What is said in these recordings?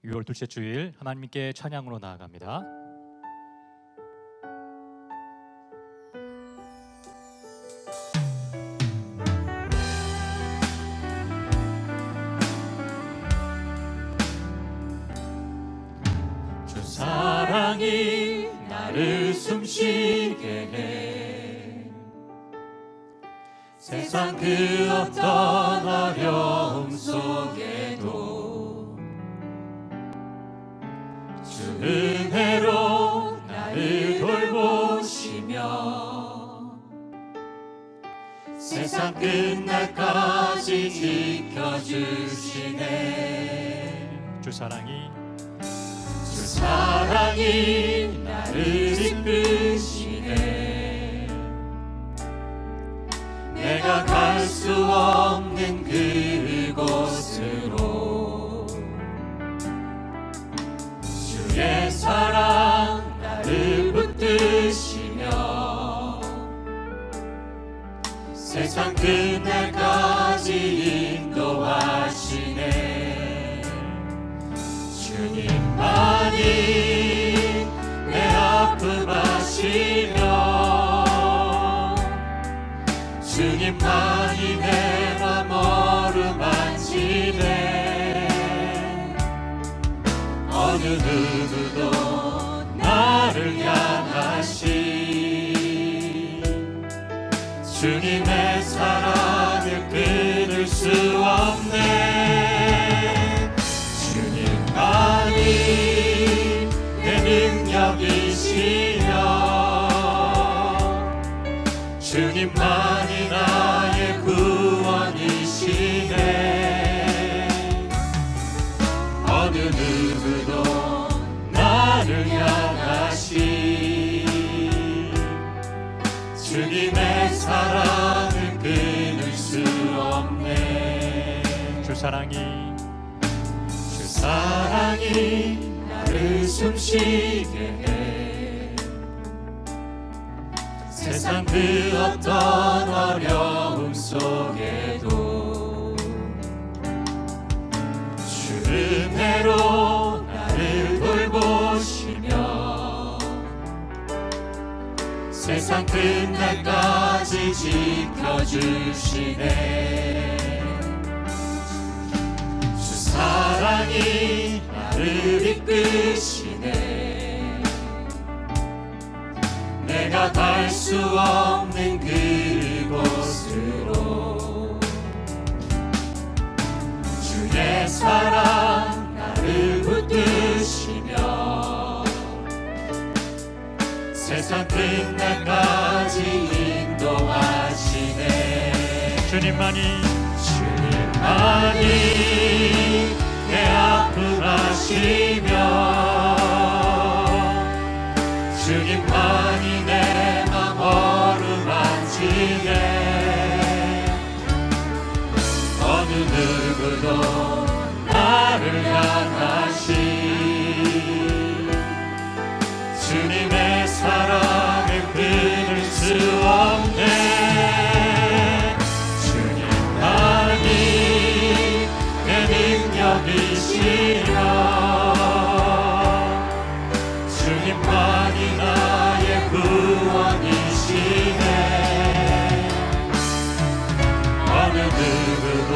6월 둘째 주일 하나님께 찬양으로 나아갑니다. 주 사랑이 나를 숨쉬게 해 세상 그 어떤 어려움 속에도 주 은혜로 나를 돌보시며 세상 끝날까지 지켜주시네. 주 사랑이 나를 이끄시네. 내가 갈 수 없는 그곳으로 주의 사랑 나를 붙드시며 세상 끝날까지 인도하시네. 주님만이 내 아픔 아시며 주님만이 내 맘 어루만지네. 어느 누구도 나를 향하시 주님의 사랑을 끊을 수 없네. 주님만이 내 능력이시며 주님만이 나의 구원이시네. 어느 누구도 나를 향하시 주님의 사랑을 끊을 수 없네. 주 사랑이 나를 숨쉬게 해 세상 그 어떤 어려움 속에도 주 은혜로 나를 돌보시며 세상 끝날까지 지켜주시네. 주 사랑이 나를 이끄시네. 내가 갈 수 없는 그곳으로 주의 사랑 나를 붙드시며 세상 끝날까지 인도하시네. 주님만이 내 아픔 아시며 주님만이 내 맘 어루만지네. 어느 누구도 나를 향하시 주님의 사랑을 끊을 수 없네. 주님만이 내 능력이시며 주님만이 나의 구원이시네. 어느 누구도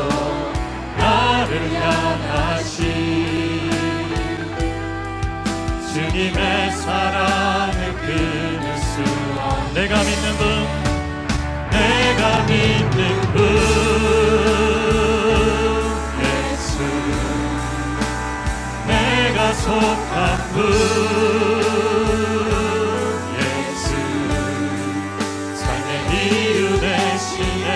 나를 향하시 주님의 사랑을 끊을 수 없네. 내가 믿는 분 예수 내가 속한 분 예수 삶의 이유 되시네.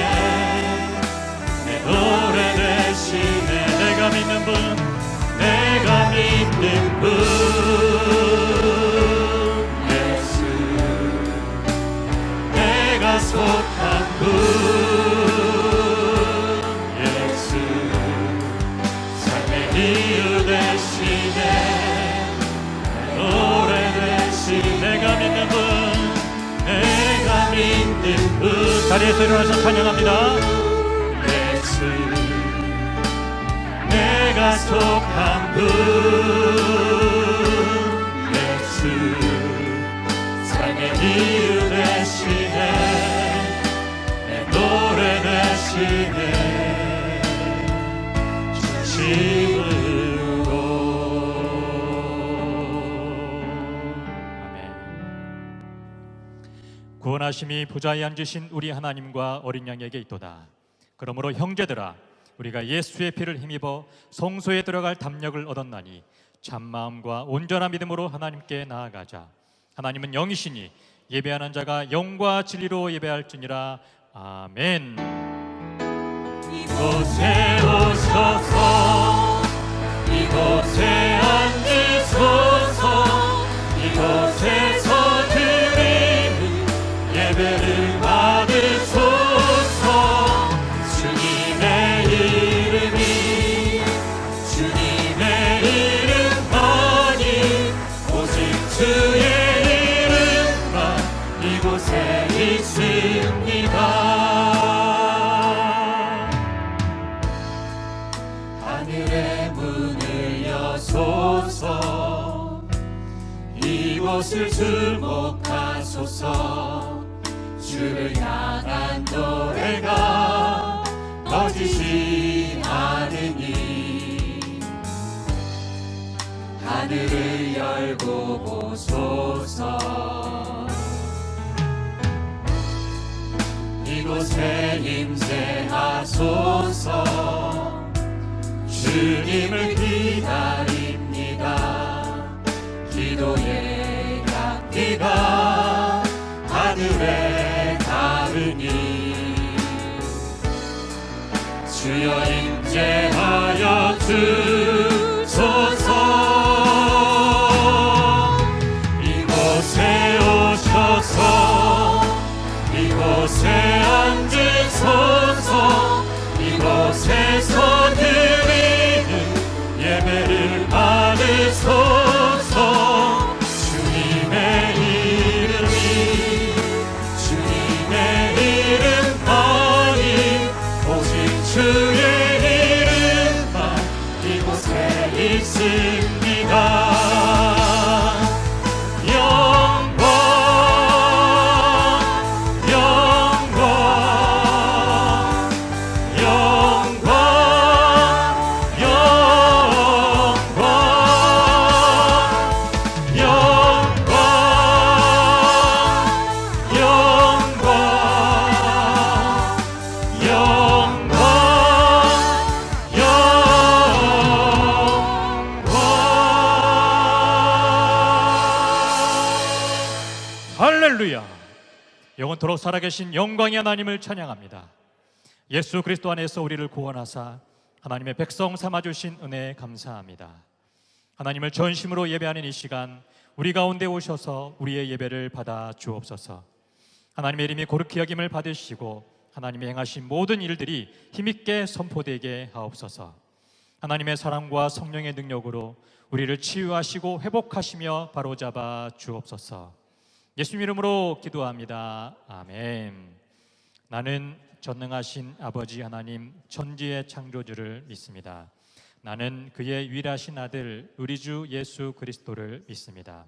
내 노래 되시네. 내가 믿는 분 예수 내가 속한 분 예수 삶의 이유 되시네. 노래 되시. 내가 믿는 분 자리에서 일어나서 찬양합니다. 예수 내가 속한 분 예수 삶의 이유 되시네 내 노래 되시네 진심으로 아멘. 구원하심이 보좌에 앉으신 우리 하나님과 어린 양에게 있도다. 그러므로 형제들아 우리가 예수의 피를 힘입어 성소에 들어갈 담력을 얻었나니 참마음과 온전한 믿음으로 하나님께 나아가자. 하나님은 영이시니 예배하는 자가 영과 진리로 예배할지니라. 아멘. 이곳에 오셔서 이곳에 앉으소서 이곳에서 드리는 예배를 받으소서. 주님의 이름이 주님의 이름만이 오직 주의 이름만 이곳에 있습니다. 하늘의 문을 여소서 이곳을 주목하소서. 주를 향한 노래가 꺼지지 않으니 하늘을 열고 보소서. 이곳에 임재하소서. 주님을 기다립니다. 기도의 향기가 하늘에 닿으니 주여 임재하여 주소서. 이곳에 오셔서 이곳에 앉으소서. 이곳에서 드리는 예배를 받으소서. 주님의 이름이 주님의 이름만이 오직 주의 이름만 이곳에 있습니다. 영광 영광 영광 영광 영광 영광 영광 할렐루야. 영원토록 살아계신 영광의 하나님을 찬양합니다. 예수 그리스도 안에서 우리를 구원하사 하나님의 백성 삼아주신 은혜에 감사합니다. 하나님을 전심으로 예배하는 이 시간 우리 가운데 오셔서 우리의 예배를 받아 주옵소서. 하나님의 이름이 거룩히 여김을 받으시고 하나님의 행하신 모든 일들이 힘있게 선포되게 하옵소서. 하나님의 사랑과 성령의 능력으로 우리를 치유하시고 회복하시며 바로잡아 주옵소서. 예수님 이름으로 기도합니다. 아멘. 나는 전능하신 아버지 하나님 천지의 창조주를 믿습니다. 나는 그의 유일하신 아들 우리 주 예수 그리스도를 믿습니다.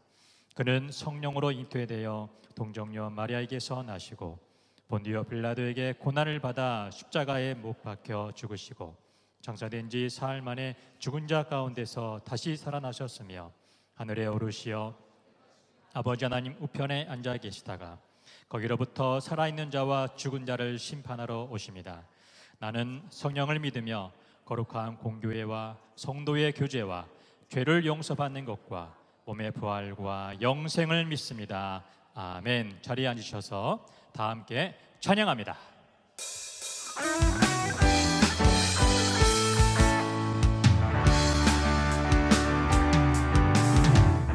그는 성령으로 잉태되어 동정녀 마리아에게서 나시고 본디오 빌라도에게 고난을 받아 십자가에 못 박혀 죽으시고 장사된 지 사흘 만에 죽은 자 가운데서 다시 살아나셨으며 하늘에 오르시어 아버지 하나님 우편에 앉아 계시다가 거기로부터 살아있는 자와 죽은 자를 심판하러 오십니다. 나는 성령을 믿으며 거룩한 공교회와 성도의 교제와 죄를 용서받는 것과 몸의 부활과 영생을 믿습니다. 아멘. 자리에 앉으셔서 다 함께 찬양합니다.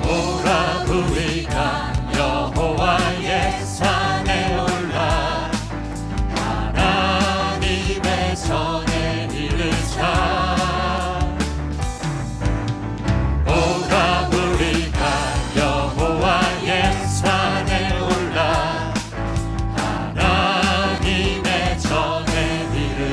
오라 우리가 여호와의 산에 올라 하나님의 전에 이르자. 오라 우리가 여호와의 산에 올라 하나님의 전에 이르자.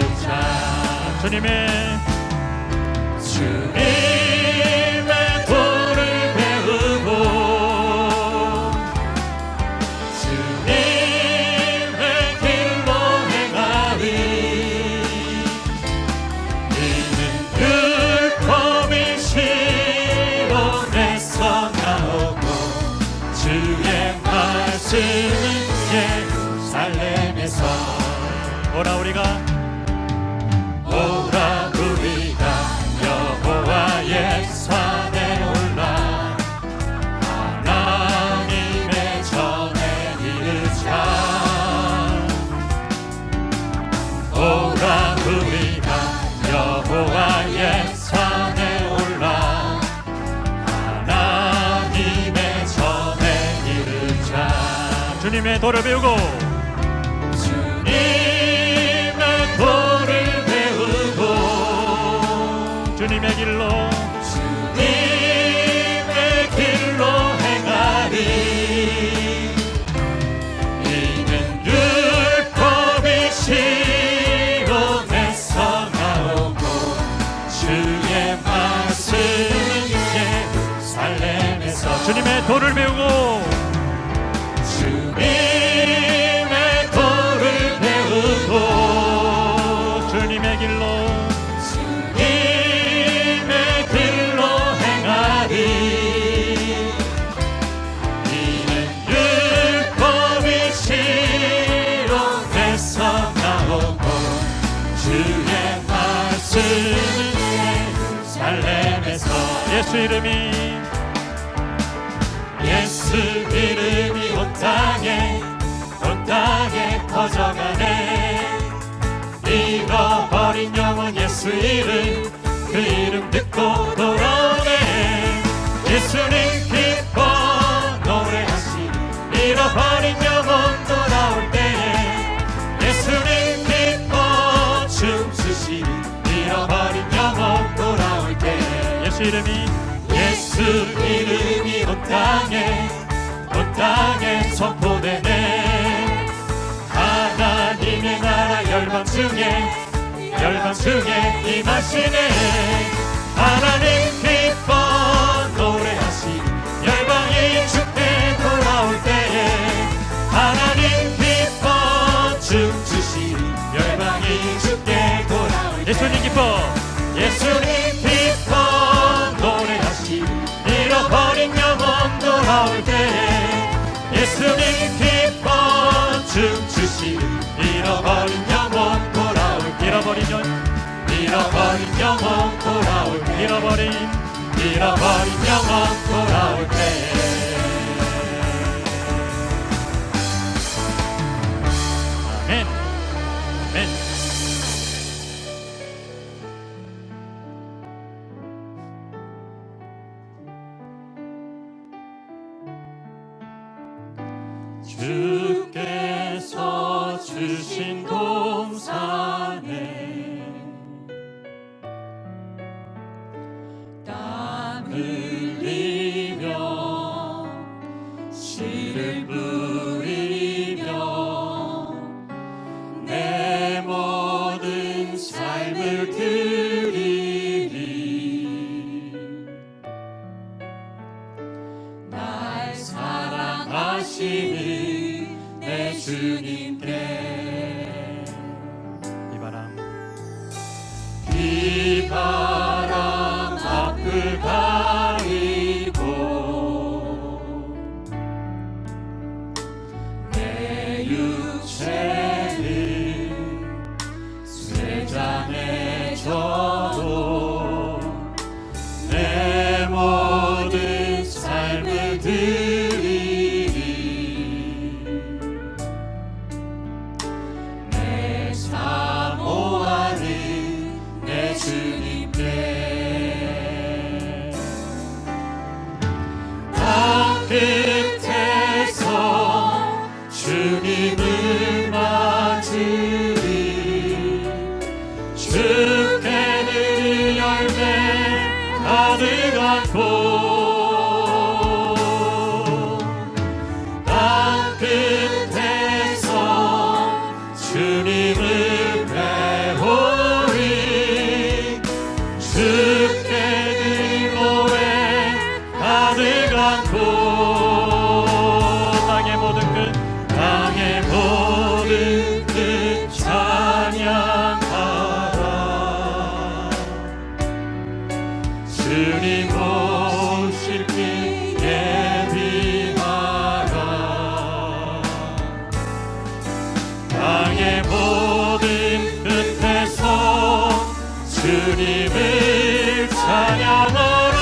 주님의 도를 배우고 주님의 도를 배우고 주님의 길로 행하리. 이는 율법이 시온에서 나오고 주의 말씀은 예루살렘에서 주님의 도를 배우고 주님의 도를 배우고 주님의 길로 행하리. 이는 율법이 시온에서 나오고 주의 말씀은 예루살렘에서 예수 이름이 온 땅에 퍼져가네. 잃어버린 영혼 예수 이름 그 이름 듣고 돌아오네. 예수님 기뻐 노래하시리. 잃어버린 영혼 돌아올 때에 예수님 기뻐 춤추시리. 잃어버린 영혼 돌아올 때에 예수 이름이 온 땅에 선포되네. 하나님의 나라 열방 중에 임하시네. 하나님 기뻐 노래하시리. 열방이 주께 돌아올 때에 하나님 기뻐 춤추시리. 열방이 주께 돌아올 때에 예수님 기뻐 노래하시리. 잃어버린 영혼 돌아올 때에 예수님 기뻐 춤추시리. 잃어버린 영혼 돌아올 때 아멘. 주께서 주신 동산에 땀 흘리며 씨를 뿌리며 내 모든 삶을 드리리. 날 사랑하시는 내 주님께 비바람 앞을 가리고 내 육체를 쇠잔에 져도 내 모든 삶을 드리리. 내 사모하는 내 주님께 땅 끝에서 주님을 맞으리. 주께 늘 열매 가득한 곳 땅 끝에서 주님을 배우리. 주께 늘 노래 가득한 곳 땅의 모든 끝 찬양하라. 주님 오실 길 예비하라. 땅의 모든 끝에서 주님을 찬양하라.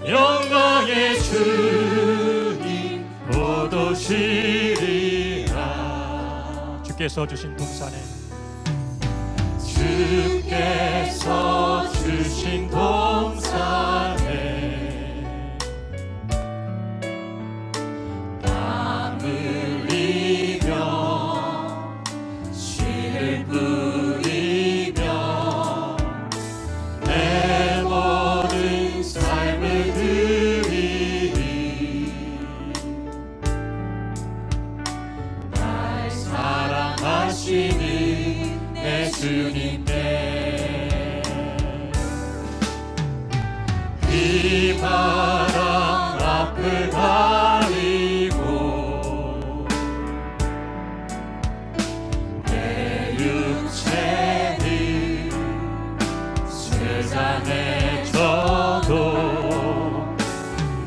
영광의 주님 곧 오시리라. 주께서 주신 동산에 이 바람 앞을 가리고 내 육체는 세상에 져도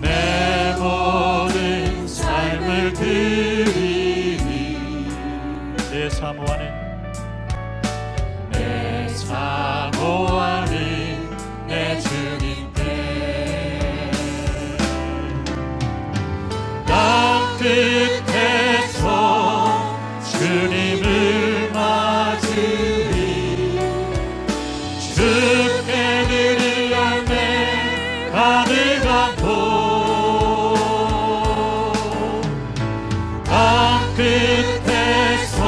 내 모든 삶을 드리니 내 사모하는 내 주님께 땅 끝에서 주님을 맞으리 주께 드릴 열매 가득한 땅 끝에서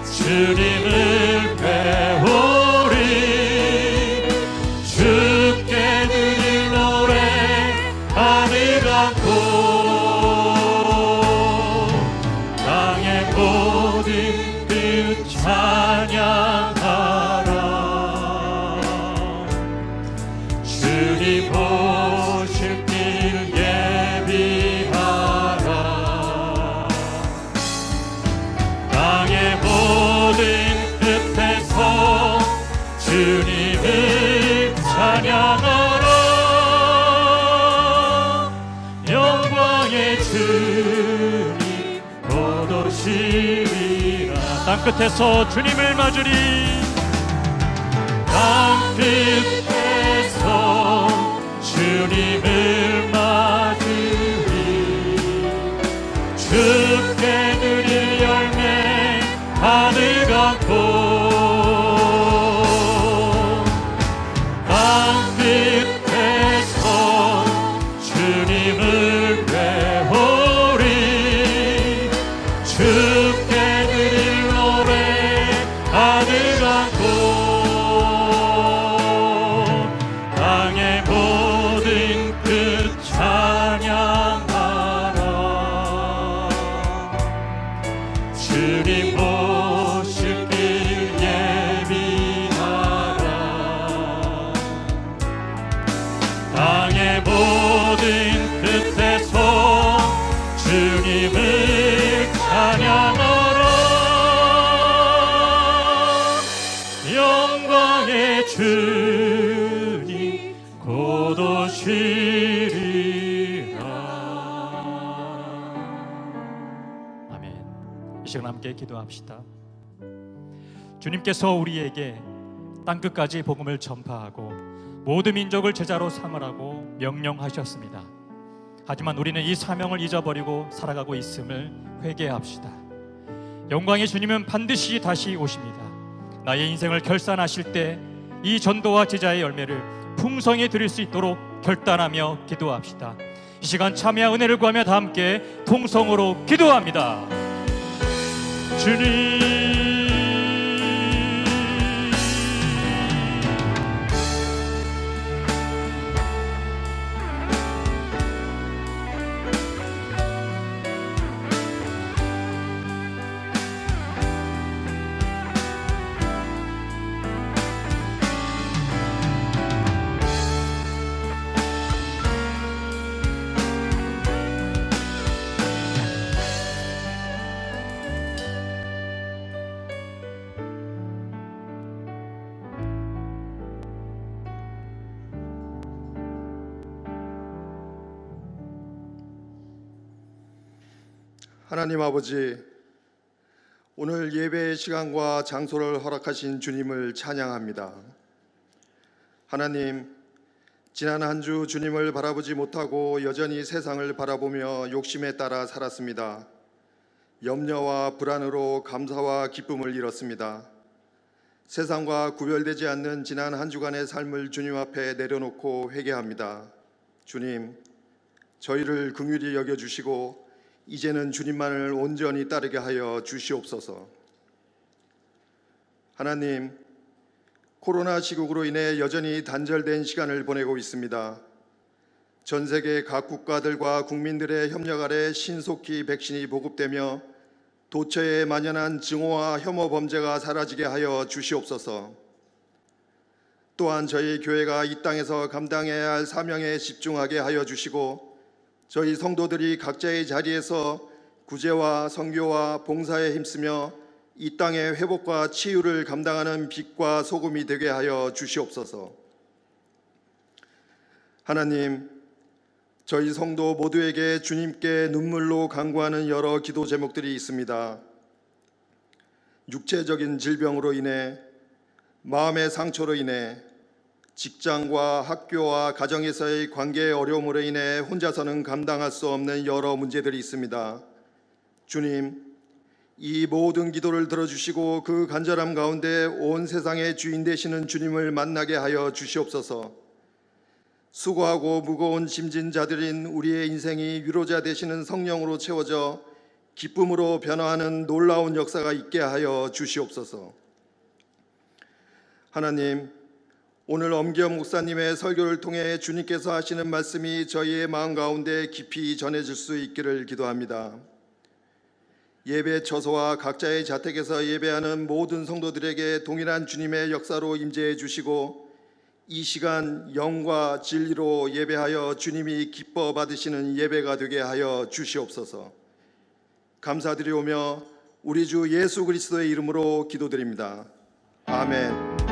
주님을 배우리 주께 드릴 노래 하늘 않고 땅의 모든 뜻 찬양하라 주님 오실 길 예비하라 땅의 모든 끝에서 주님을 찬양하라 영광의 주님 곧 오시리라 땅 끝에서 주님을 맞으리 땅 끝에서 주님을 맞으리 주께 드릴 열매 하늘 같고 주님을 배우리 주께 드릴 노래 하늘 같고 땅의 모든 끝 찬양하라 주님 오실 길 예비하라 땅의 모든 끝에서 주님을 찬양하라 영광의 주님 곧 오시리라 아멘. 이 시간 함께 기도합시다. 주님께서 우리에게 땅끝까지 복음을 전파하고 모든 민족을 제자로 삼으라고 명령하셨습니다. 하지만 우리는 이 사명을 잊어버리고 살아가고 있음을 회개합시다. 영광의 주님은 반드시 다시 오십니다. 나의 인생을 결산하실 때 이 전도와 제자의 열매를 풍성히 드릴 수 있도록 결단하며 기도합시다. 이 시간 참여와 은혜를 구하며 다 함께 통성으로 기도합니다. 주님 하나님 아버지, 오늘 예배의 시간과 장소를 허락하신 주님을 찬양합니다. 하나님, 지난 한 주 주님을 바라보지 못하고 여전히 세상을 바라보며 욕심에 따라 살았습니다. 염려와 불안으로 감사와 기쁨을 잃었습니다. 세상과 구별되지 않는 지난 한 주간의 삶을 주님 앞에 내려놓고 회개합니다. 주님, 저희를 긍휼히 여겨주시고 이제는 주님만을 온전히 따르게 하여 주시옵소서. 하나님, 코로나 시국으로 인해 여전히 단절된 시간을 보내고 있습니다. 전 세계 각 국가들과 국민들의 협력 아래 신속히 백신이 보급되며 도처에 만연한 증오와 혐오 범죄가 사라지게 하여 주시옵소서. 또한 저희 교회가 이 땅에서 감당해야 할 사명에 집중하게 하여 주시고 저희 성도들이 각자의 자리에서 구제와 선교와 봉사에 힘쓰며 이 땅의 회복과 치유를 감당하는 빛과 소금이 되게 하여 주시옵소서. 하나님, 저희 성도 모두에게 주님께 눈물로 간구하는 여러 기도 제목들이 있습니다. 육체적인 질병으로 인해, 마음의 상처로 인해, 직장과 학교와 가정에서의 관계의 어려움으로 인해 혼자서는 감당할 수 없는 여러 문제들이 있습니다. 주님, 이 모든 기도를 들어주시고 그 간절함 가운데 온 세상의 주인 되시는 주님을 만나게 하여 주시옵소서. 수고하고 무거운 짐진 자들인 우리의 인생이 위로자 되시는 성령으로 채워져 기쁨으로 변화하는 놀라운 역사가 있게 하여 주시옵소서. 하나님, 오늘 엄기영 목사님의 설교를 통해 주님께서 하시는 말씀이 저희의 마음 가운데 깊이 전해질 수 있기를 기도합니다. 예배 처소와 각자의 자택에서 예배하는 모든 성도들에게 동일한 주님의 역사로 임재해 주시고 이 시간 영과 진리로 예배하여 주님이 기뻐 받으시는 예배가 되게 하여 주시옵소서. 감사드리오며 우리 주 예수 그리스도의 이름으로 기도드립니다. 아멘.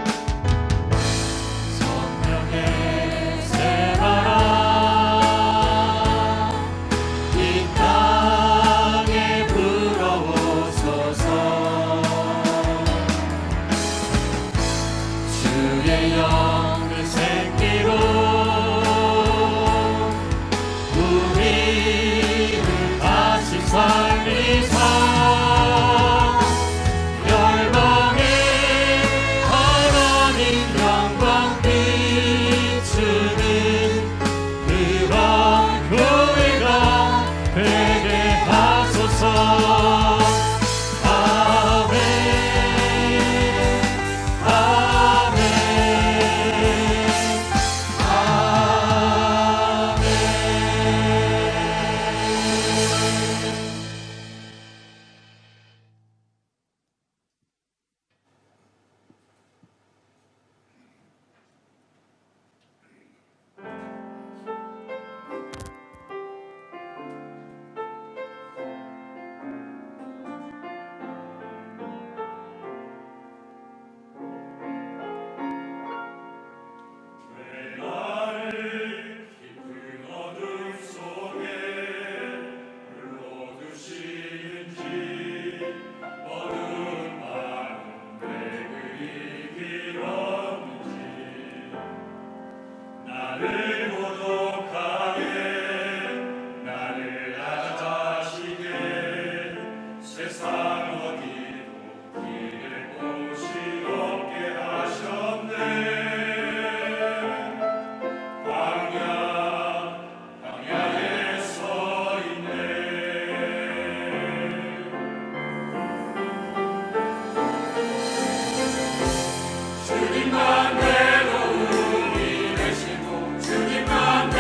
주님만 외로움이 되시고 주님만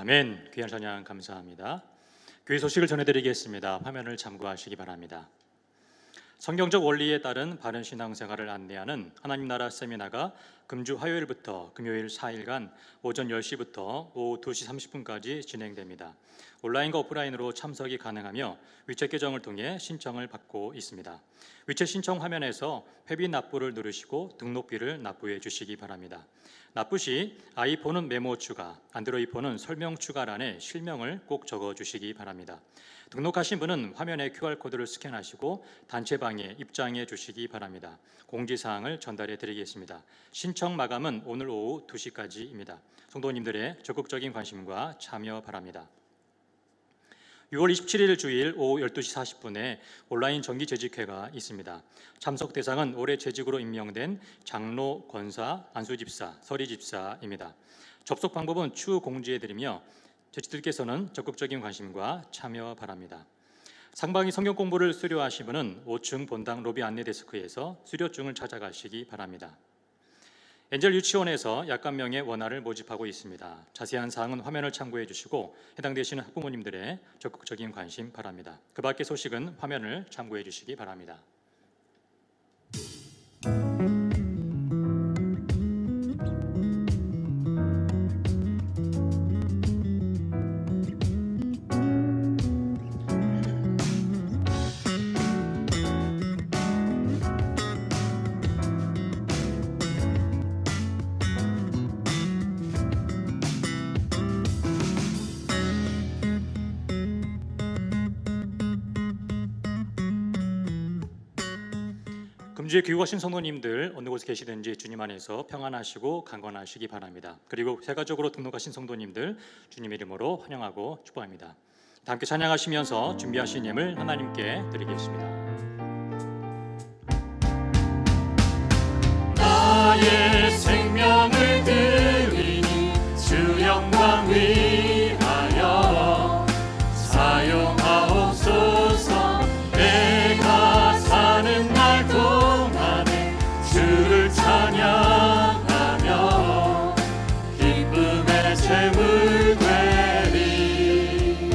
아멘. 귀한 찬양 감사합니다. 교회 소식을 전해드리겠습니다. 화면을 참고하시기 바랍니다. 성경적 원리에 따른 바른 신앙생활을 안내하는 하나님 나라 세미나가 금주 화요일부터 금요일 4일간 오전 10시부터 오후 2시 30분까지 진행됩니다. 온라인과 오프라인으로 참석이 가능하며 위챗 계정을 통해 신청을 받고 있습니다. 위챗 신청 화면에서 회비 납부를 누르시고 등록비를 납부해 주시기 바랍니다. 납부 시 아이폰은 메모 추가, 안드로이폰은 설명 추가란에 실명을 꼭 적어 주시기 바랍니다. 등록하신 분은 화면에 QR코드를 스캔하시고 단체방에 입장해 주시기 바랍니다. 공지사항을 전달해 드리겠습니다. 신청 마감은 오늘 오후 2시까지입니다. 성도님들의 적극적인 관심과 참여 바랍니다. 6월 27일 주일 오후 12시 40분에 온라인 정기 재직회가 있습니다. 참석 대상은 올해 재직으로 임명된 장로, 권사, 안수집사, 서리집사입니다. 접속 방법은 추후 공지해드리며 재직들께서는 적극적인 관심과 참여 바랍니다. 상반기 성경 공부를 수료하신 분은 5층 본당 로비 안내 데스크에서 수료증을 찾아가시기 바랍니다. 엔젤 유치원에서 약 만 명의 원아를 모집하고 있습니다. 자세한 사항은 화면을 참고해 주시고 해당되시는 학부모님들의 적극적인 관심 바랍니다. 그 밖의 소식은 화면을 참고해 주시기 바랍니다. 금주에 귀국하신 성도님들 어느 곳에 계시든지 주님 안에서 평안하시고 강건하시기 바랍니다. 그리고 세가족으로 등록하신 성도님들 주님 이름으로 환영하고 축복합니다. 다 함께 찬양하시면서 준비하신 예물 하나님께 드리겠습니다. 나의 생명을 드리니 주 영광 위하여 사용하옵소서. 내가 사는 날 동안에 주를 찬양하며 기쁨의 재물 되리.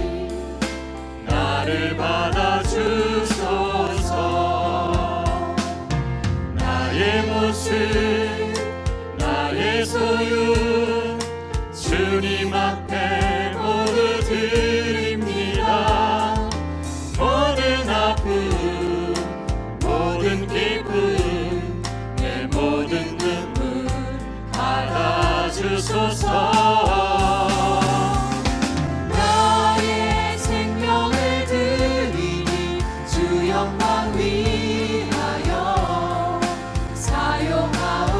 나를 받아주소서. 나의 모습 나의 소유 주님 앞에 모두 드립니다. 모든 아픔 모든 기쁨 내 모든 눈물 받아주소서. 나의 생명을 드리니 주 영광 위하여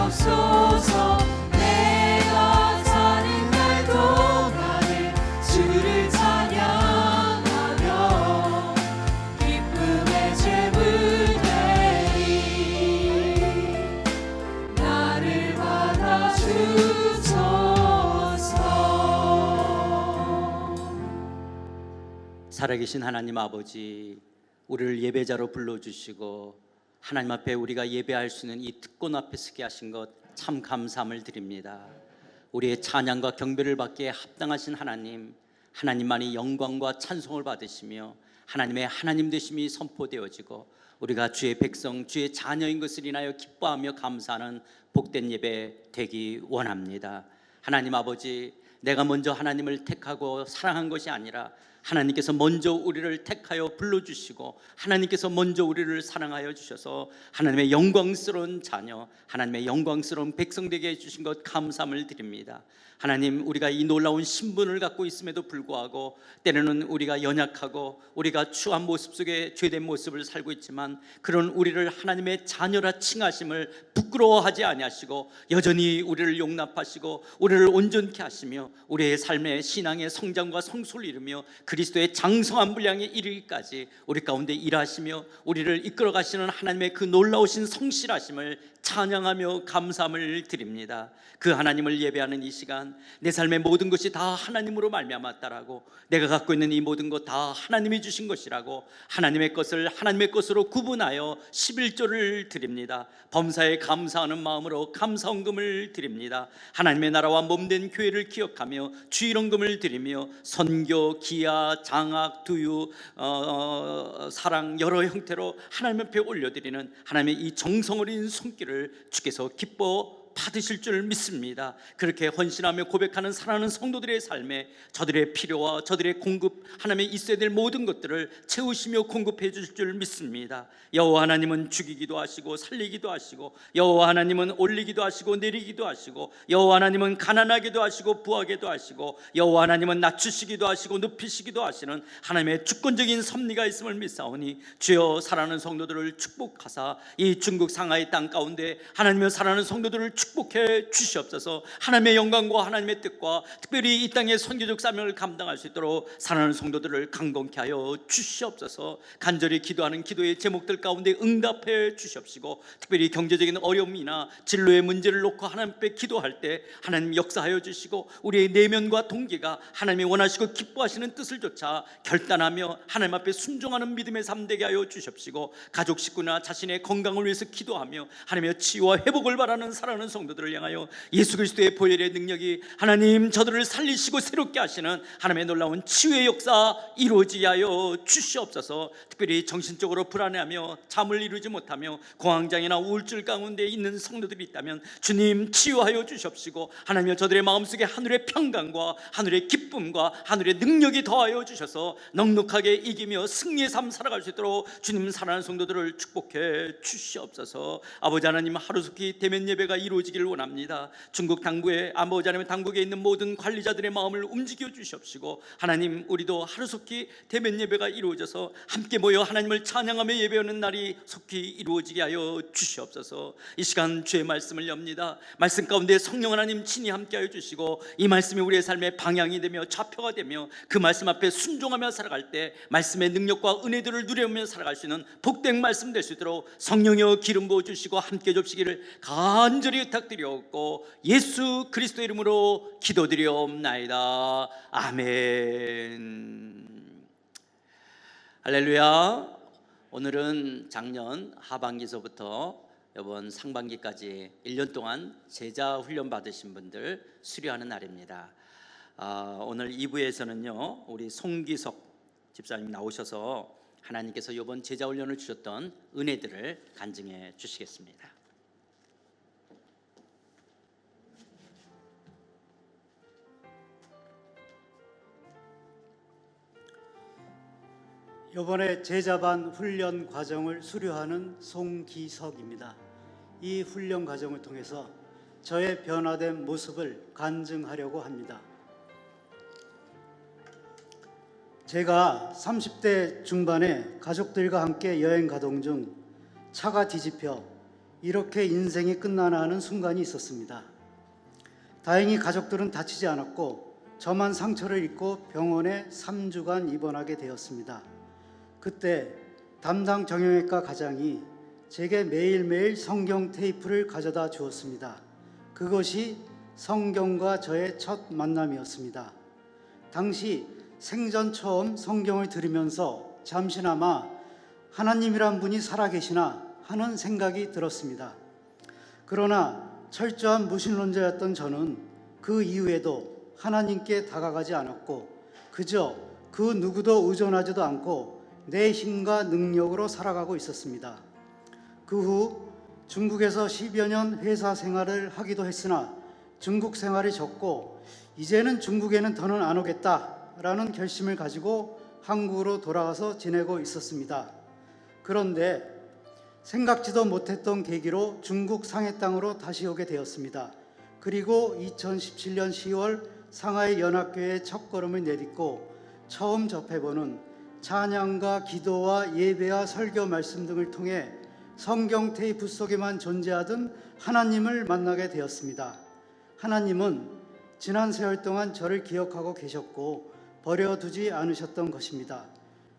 사용하옵소서. 내가 사는 날 동안에 주를 찬양하며 기쁨의 재물 되리. 나를 받아주소서. 살아계신 하나님 아버지, 우리를 예배자로 불러주시고 하나님 앞에 우리가 예배할 수 있는 이 특권 앞에 서게 하신 것 참 감사함을 드립니다. 우리의 찬양과 경배를 받기에 합당하신 하나님, 하나님만이 영광과 찬송을 받으시며 하나님의 하나님 되심이 선포되어지고 우리가 주의 백성, 주의 자녀인 것을 인하여 기뻐하며 감사하는 복된 예배 되기 원합니다. 하나님 아버지, 내가 먼저 하나님을 택하고 사랑한 것이 아니라 하나님께서 먼저 우리를 택하여 불러주시고 하나님께서 먼저 우리를 사랑하여 주셔서 하나님의 영광스러운 자녀, 하나님의 영광스러운 백성 되게 해주신 것 감사함을 드립니다. 하나님, 우리가 이 놀라운 신분을 갖고 있음에도 불구하고 때로는 우리가 연약하고 우리가 추한 모습 속에 죄된 모습을 살고 있지만 그런 우리를 하나님의 자녀라 칭하심을 부끄러워하지 아니하시고 여전히 우리를 용납하시고 우리를 온전케 하시며 우리의 삶의 신앙의 성장과 성수를 이루며 그리스도의 장성한 분량에 이르기까지 우리 가운데 일하시며 우리를 이끌어 가시는 하나님의 그 놀라우신 성실하심을 찬양하며 감사함을 드립니다. 그 하나님을 예배하는 이 시간, 내 삶의 모든 것이 다 하나님으로 말미암았다라고, 내가 갖고 있는 이 모든 것 다 하나님이 주신 것이라고 하나님의 것을 하나님의 것으로 구분하여 11조를 드립니다. 범사에 감사하는 마음으로 감사헌금을 드립니다. 하나님의 나라와 몸된 교회를 기억하며 주일헌금을 드리며 선교, 기아, 장학, 두유, 사랑 여러 형태로 하나님 앞에 올려드리는 하나님의 이 정성 어린 손길을 주께서 기뻐 받으실 줄 믿습니다. 그렇게 헌신하며 고백하는 사랑하는 성도들의 삶에 저들의 필요와 저들의 공급, 하나님의 있어야 될 모든 것들을 채우시며 공급해 주실 줄 믿습니다. 여호와 하나님은 죽이기도 하시고 살리기도 하시고, 여호와 하나님은 올리기도 하시고 내리기도 하시고, 여호와 하나님은 가난하게도 하시고 부하게도 하시고, 여호와 하나님은 낮추시기도 하시고 높이시기도 하시는 하나님의 주권적인 섭리가 있음을 믿사오니, 주여 사랑하는 성도들을 축복하사 이 중국 상하이 땅 가운데 하나님의 사랑하는 성도들을 축복해 주시옵소서. 하나님의 영광과 하나님의 뜻과 특별히 이 땅의 선교적 사명을 감당할 수 있도록 사랑하는 성도들을 강건케 하여 주시옵소서. 간절히 기도하는 기도의 제목들 가운데 응답해 주시옵시고, 특별히 경제적인 어려움이나 진로의 문제를 놓고 하나님 앞에 기도할 때 하나님 역사하여 주시고, 우리의 내면과 동기가 하나님이 원하시고 기뻐하시는 뜻을 조차 결단하며 하나님 앞에 순종하는 믿음의 삶 되게 하여 주시옵시고, 가족 식구나 자신의 건강을 위해서 기도하며 하나님의 치유와 회복을 바라는 사랑하는 성도들을 향하여 예수 그리스도의 보혈의 능력이 하나님 저들을 살리시고 새롭게 하시는 하나님의 놀라운 치유의 역사 이루어지게 하여 주시옵소서. 특별히 정신적으로 불안해하며 잠을 이루지 못하며 공황장애나 우울증 가운데 있는 성도들이 있다면 주님 치유하여 주시옵시고, 하나님 저들의 마음속에 하늘의 평강과 하늘의 기쁨과 하늘의 능력이 더하여 주셔서 넉넉하게 이기며 승리의 삶 살아갈 수 있도록 주님 사랑하는 성도들을 축복해 주시옵소서. 아버지 하나님, 하루속히 대면 예배가 이루어지기를 원합니다. 중국 당부에 아버지 하나님 당국에 있는 모든 관리자들의 마음을 움직여 주시옵시고, 하나님 우리도 하루속히 대면 예배가 이루어져서 함께 모여 하나님을 찬양하며 예배하는 날이 속히 이루어지게 하여 주시옵소서. 이 시간 주의 말씀을 엽니다. 말씀 가운데 성령 하나님 친히 함께 하여 주시고, 이 말씀이 우리의 삶의 방향이 되며 좌표가 되며 그 말씀 앞에 순종하며 살아갈 때 말씀의 능력과 은혜들을 누려오며 살아갈 수 있는 복된 말씀 될 수 있도록 성령여 기름 부어 주시고 함께 해주시기를 간절히 부탁드리옵고, 예수 그리스도 이름으로 기도드리옵나이다. 아멘. 할렐루야. 오늘은 작년 하반기서부터 이번 상반기까지 1년 동안 제자 훈련 받으신 분들 수료하는 날입니다. 오늘 2부에서는요 우리 송기석 집사님 나오셔서 하나님께서 이번 제자 훈련을 주셨던 은혜들을 간증해 주시겠습니다. 이번에 제자반 훈련 과정을 수료하는 송기석입니다. 이 훈련 과정을 통해서 저의 변화된 모습을 간증하려고 합니다. 제가 30대 중반에 가족들과 함께 여행 가던 중 차가 뒤집혀 이렇게 인생이 끝나나 하는 순간이 있었습니다. 다행히 가족들은 다치지 않았고 저만 상처를 입고 병원에 3주간 입원하게 되었습니다. 그때 담당 정형외과 과장이 제게 매일매일 성경 테이프를 가져다 주었습니다. 그것이 성경과 저의 첫 만남이었습니다. 당시 생전 처음 성경을 들으면서 잠시나마 하나님이란 분이 살아계시나 하는 생각이 들었습니다. 그러나 철저한 무신론자였던 저는 그 이후에도 하나님께 다가가지 않았고 그저 그 누구도 의존하지도 않고 내 힘과 능력으로 살아가고 있었습니다. 그 후 중국에서 10여 년 회사 생활을 하기도 했으나 중국 생활이 적고 이제는 중국에는 더는 안 오겠다라는 결심을 가지고 한국으로 돌아가서 지내고 있었습니다. 그런데 생각지도 못했던 계기로 중국 상해 땅으로 다시 오게 되었습니다. 그리고 2017년 10월 상하이 연합교회의 첫걸음을 내딛고 처음 접해보는 찬양과 기도와 예배와 설교 말씀 등을 통해 성경 테이프 속에만 존재하던 하나님을 만나게 되었습니다. 하나님은 지난 세월 동안 저를 기억하고 계셨고 버려두지 않으셨던 것입니다.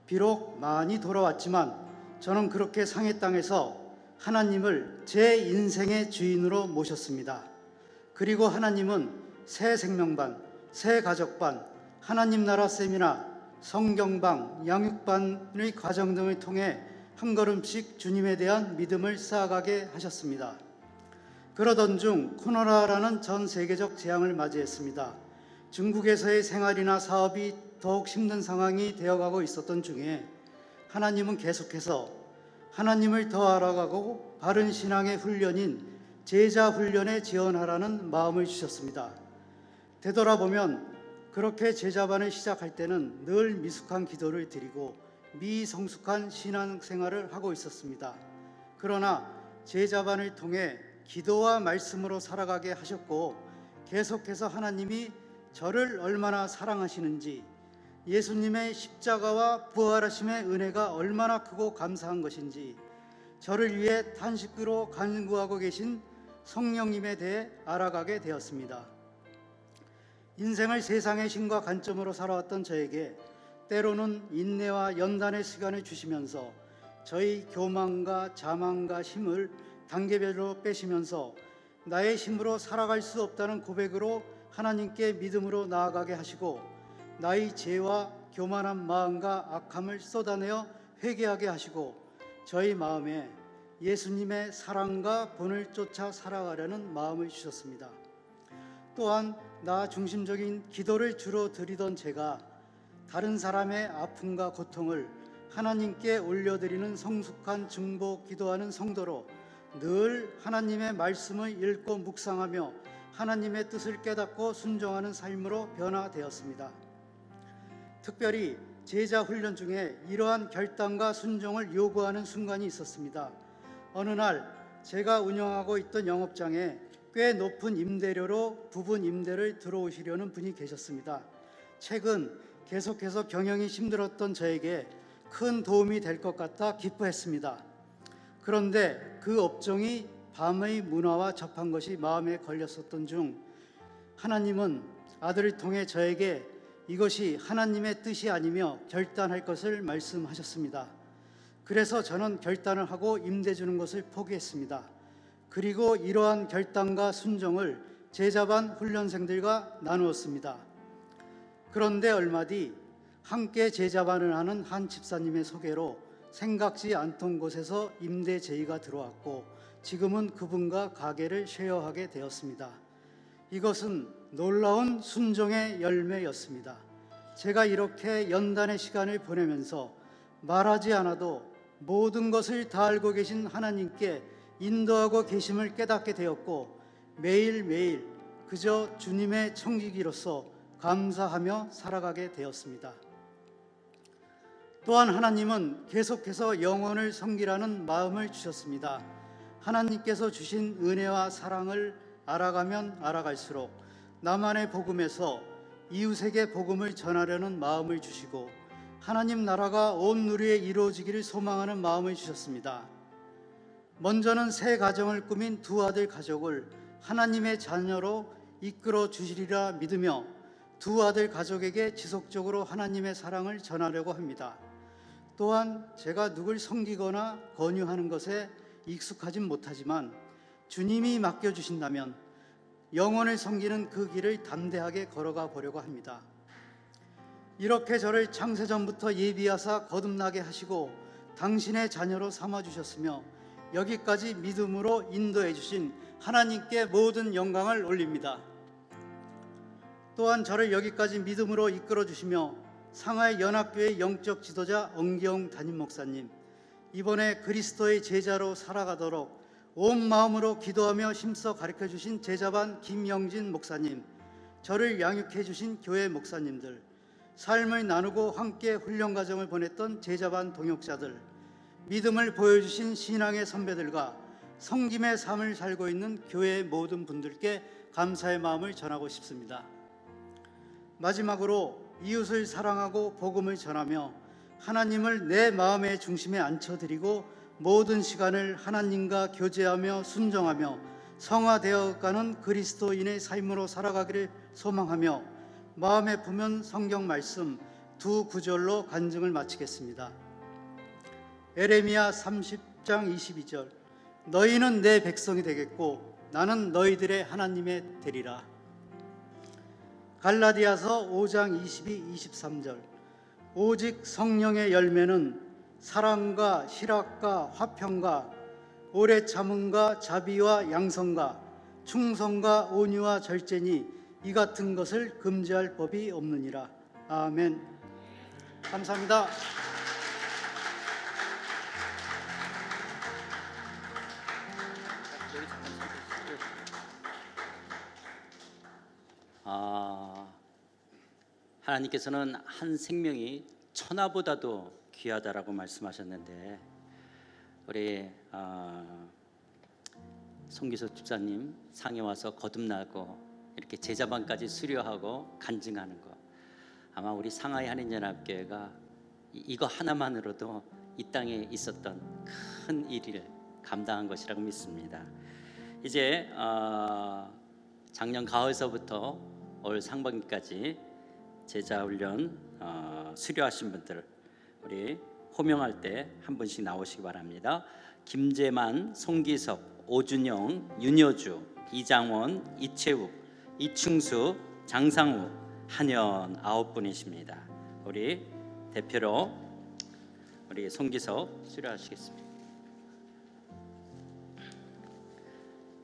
비록 많이 돌아왔지만 저는 그렇게 상해 땅에서 하나님을 제 인생의 주인으로 모셨습니다. 그리고 하나님은 새 생명반, 새 가족반, 하나님 나라 세미나, 성경방, 양육반의 과정 등을 통해 한 걸음씩 주님에 대한 믿음을 쌓아가게 하셨습니다. 그러던 중 코로나라는 전 세계적 재앙을 맞이했습니다. 중국에서의 생활이나 사업이 더욱 힘든 상황이 되어가고 있었던 중에 하나님은 계속해서 하나님을 더 알아가고 바른 신앙의 훈련인 제자 훈련에 지원하라는 마음을 주셨습니다. 되돌아보면 그렇게 제자반을 시작할 때는 늘 미숙한 기도를 드리고 미성숙한 신앙생활을 하고 있었습니다. 그러나 제자반을 통해 기도와 말씀으로 살아가게 하셨고 계속해서 하나님이 저를 얼마나 사랑하시는지, 예수님의 십자가와 부활하심의 은혜가 얼마나 크고 감사한 것인지, 저를 위해 탄식으로 간구하고 계신 성령님에 대해 알아가게 되었습니다. 인생을 세상의 신과 관점으로 살아왔던 저에게 때로는 인내와 연단의 시간을 주시면서 저희 교만과 자만과 힘을 단계별로 빼시면서 나의 힘으로 살아갈 수 없다는 고백으로 하나님께 믿음으로 나아가게 하시고 나의 죄와 교만한 마음과 악함을 쏟아내어 회개하게 하시고 저희 마음에 예수님의 사랑과 본을 쫓아 살아가려는 마음을 주셨습니다. 또한 나 중심적인 기도를 주로 드리던 제가 다른 사람의 아픔과 고통을 하나님께 올려드리는 성숙한 중보 기도하는 성도로 늘 하나님의 말씀을 읽고 묵상하며 하나님의 뜻을 깨닫고 순종하는 삶으로 변화되었습니다. 특별히 제자 훈련 중에 이러한 결단과 순종을 요구하는 순간이 있었습니다. 어느 날 제가 운영하고 있던 영업장에 꽤 높은 임대료로 부분 임대를 들어오시려는 분이 계셨습니다. 최근 계속해서 경영이 힘들었던 저에게 큰 도움이 될 것 같아 기뻐했습니다. 그런데 그 업종이 밤의 문화와 접한 것이 마음에 걸렸었던 중 하나님은 아들을 통해 저에게 이것이 하나님의 뜻이 아니며 결단할 것을 말씀하셨습니다. 그래서 저는 결단을 하고 임대 주는 것을 포기했습니다. 그리고 이러한 결단과 순종을 제자반 훈련생들과 나누었습니다. 그런데 얼마 뒤 함께 제자반을 하는 한 집사님의 소개로 생각지 않던 곳에서 임대 제의가 들어왔고 지금은 그분과 가게를 쉐어하게 되었습니다. 이것은 놀라운 순종의 열매였습니다. 제가 이렇게 연단의 시간을 보내면서 말하지 않아도 모든 것을 다 알고 계신 하나님께 인도하고 계심을 깨닫게 되었고 매일매일 그저 주님의 청지기로서 감사하며 살아가게 되었습니다. 또한 하나님은 계속해서 영혼을 섬기라는 마음을 주셨습니다. 하나님께서 주신 은혜와 사랑을 알아가면 알아갈수록 나만의 복음에서 이웃에게 복음을 전하려는 마음을 주시고 하나님 나라가 온 누리에 이루어지기를 소망하는 마음을 주셨습니다. 먼저는 새 가정을 꾸민 두 아들 가족을 하나님의 자녀로 이끌어 주시리라 믿으며 두 아들 가족에게 지속적으로 하나님의 사랑을 전하려고 합니다. 또한 제가 누굴 섬기거나 권유하는 것에 익숙하진 못하지만 주님이 맡겨주신다면 영혼을 섬기는 그 길을 담대하게 걸어가 보려고 합니다. 이렇게 저를 창세전부터 예비하사 거듭나게 하시고 당신의 자녀로 삼아주셨으며 여기까지 믿음으로 인도해 주신 하나님께 모든 영광을 올립니다. 또한 저를 여기까지 믿음으로 이끌어 주시며 상하이 연합교회 영적 지도자 엉기영 담임 목사님, 이번에 그리스도의 제자로 살아가도록 온 마음으로 기도하며 힘써 가르쳐 주신 제자반 김영진 목사님, 저를 양육해 주신 교회 목사님들, 삶을 나누고 함께 훈련 과정을 보냈던 제자반 동역자들, 믿음을 보여주신 신앙의 선배들과 성김의 삶을 살고 있는 교회의 모든 분들께 감사의 마음을 전하고 싶습니다. 마지막으로 이웃을 사랑하고 복음을 전하며 하나님을 내 마음의 중심에 앉혀드리고 모든 시간을 하나님과 교제하며 순종하며 성화되어가는 그리스도인의 삶으로 살아가기를 소망하며 마음에 품은 성경 말씀 두 구절로 간증을 마치겠습니다. 에레미야 30장 22절, 너희는 내 백성이 되겠고 나는 너희들의 하나님이 되리라. 갈라디아서 5장 22, 23절. 오직 성령의 열매는 사랑과 희락과 화평과 오래 참음과 자비와 양선과 충성과 온유와 절제니 이 같은 것을 금지할 법이 없느니라. 아멘. 감사합니다. 하나님께서는 한 생명이 천하보다도 귀하다라고 말씀하셨는데, 우리 송기석 집사님 상에 와서 거듭나고 이렇게 제자반까지 수료하고 간증하는 거, 아마 우리 상하이 한인연합교회가 이거 하나만으로도 이 땅에 있었던 큰 일을 감당한 것이라고 믿습니다. 이제 작년 가을서부터 올 상반기까지 제자훈련 수료하신 분들, 우리 호명할 때 한 분씩 나오시기 바랍니다. 김재만, 송기석, 오준영, 윤여주, 이장원, 이채욱, 이충수, 장상우, 한현 9분이십니다. 우리 대표로 우리 송기석 수료하시겠습니다.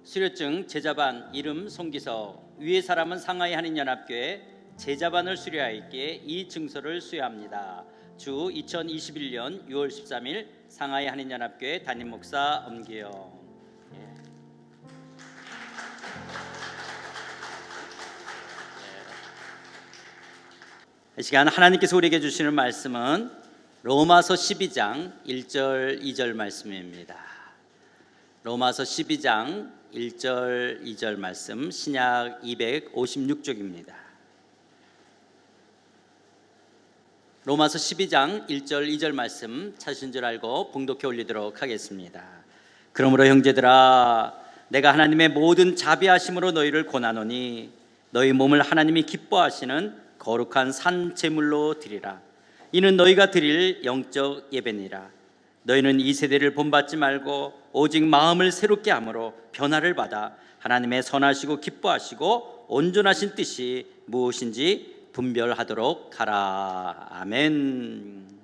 수료증 제자반 이름 송기석, 위의 사람은 상하이 한인연합교회 제자반을 수료하였기에 이 증서를 수여합니다. 주 2021년 6월 13일 상하이 한인연합교회 담임 목사 엄기영. 이 시간 하나님께서 우리에게 주시는 말씀은 로마서 12장 1절 2절 말씀입니다. 로마서 12장 1절 2절 말씀, 신약 256쪽입니다. 로마서 12장 1절 2절 말씀 찾으신 줄 알고 봉독해 올리도록 하겠습니다. 그러므로 형제들아, 내가 하나님의 모든 자비하심으로 너희를 권하노니 너희 몸을 하나님이 기뻐하시는 거룩한 산 제물로 드리라. 이는 너희가 드릴 영적 예배니라. 너희는 이 세대를 본받지 말고 오직 마음을 새롭게 함으로 변화를 받아 하나님의 선하시고 기뻐하시고 온전하신 뜻이 무엇인지 분별하도록 하라. 아멘.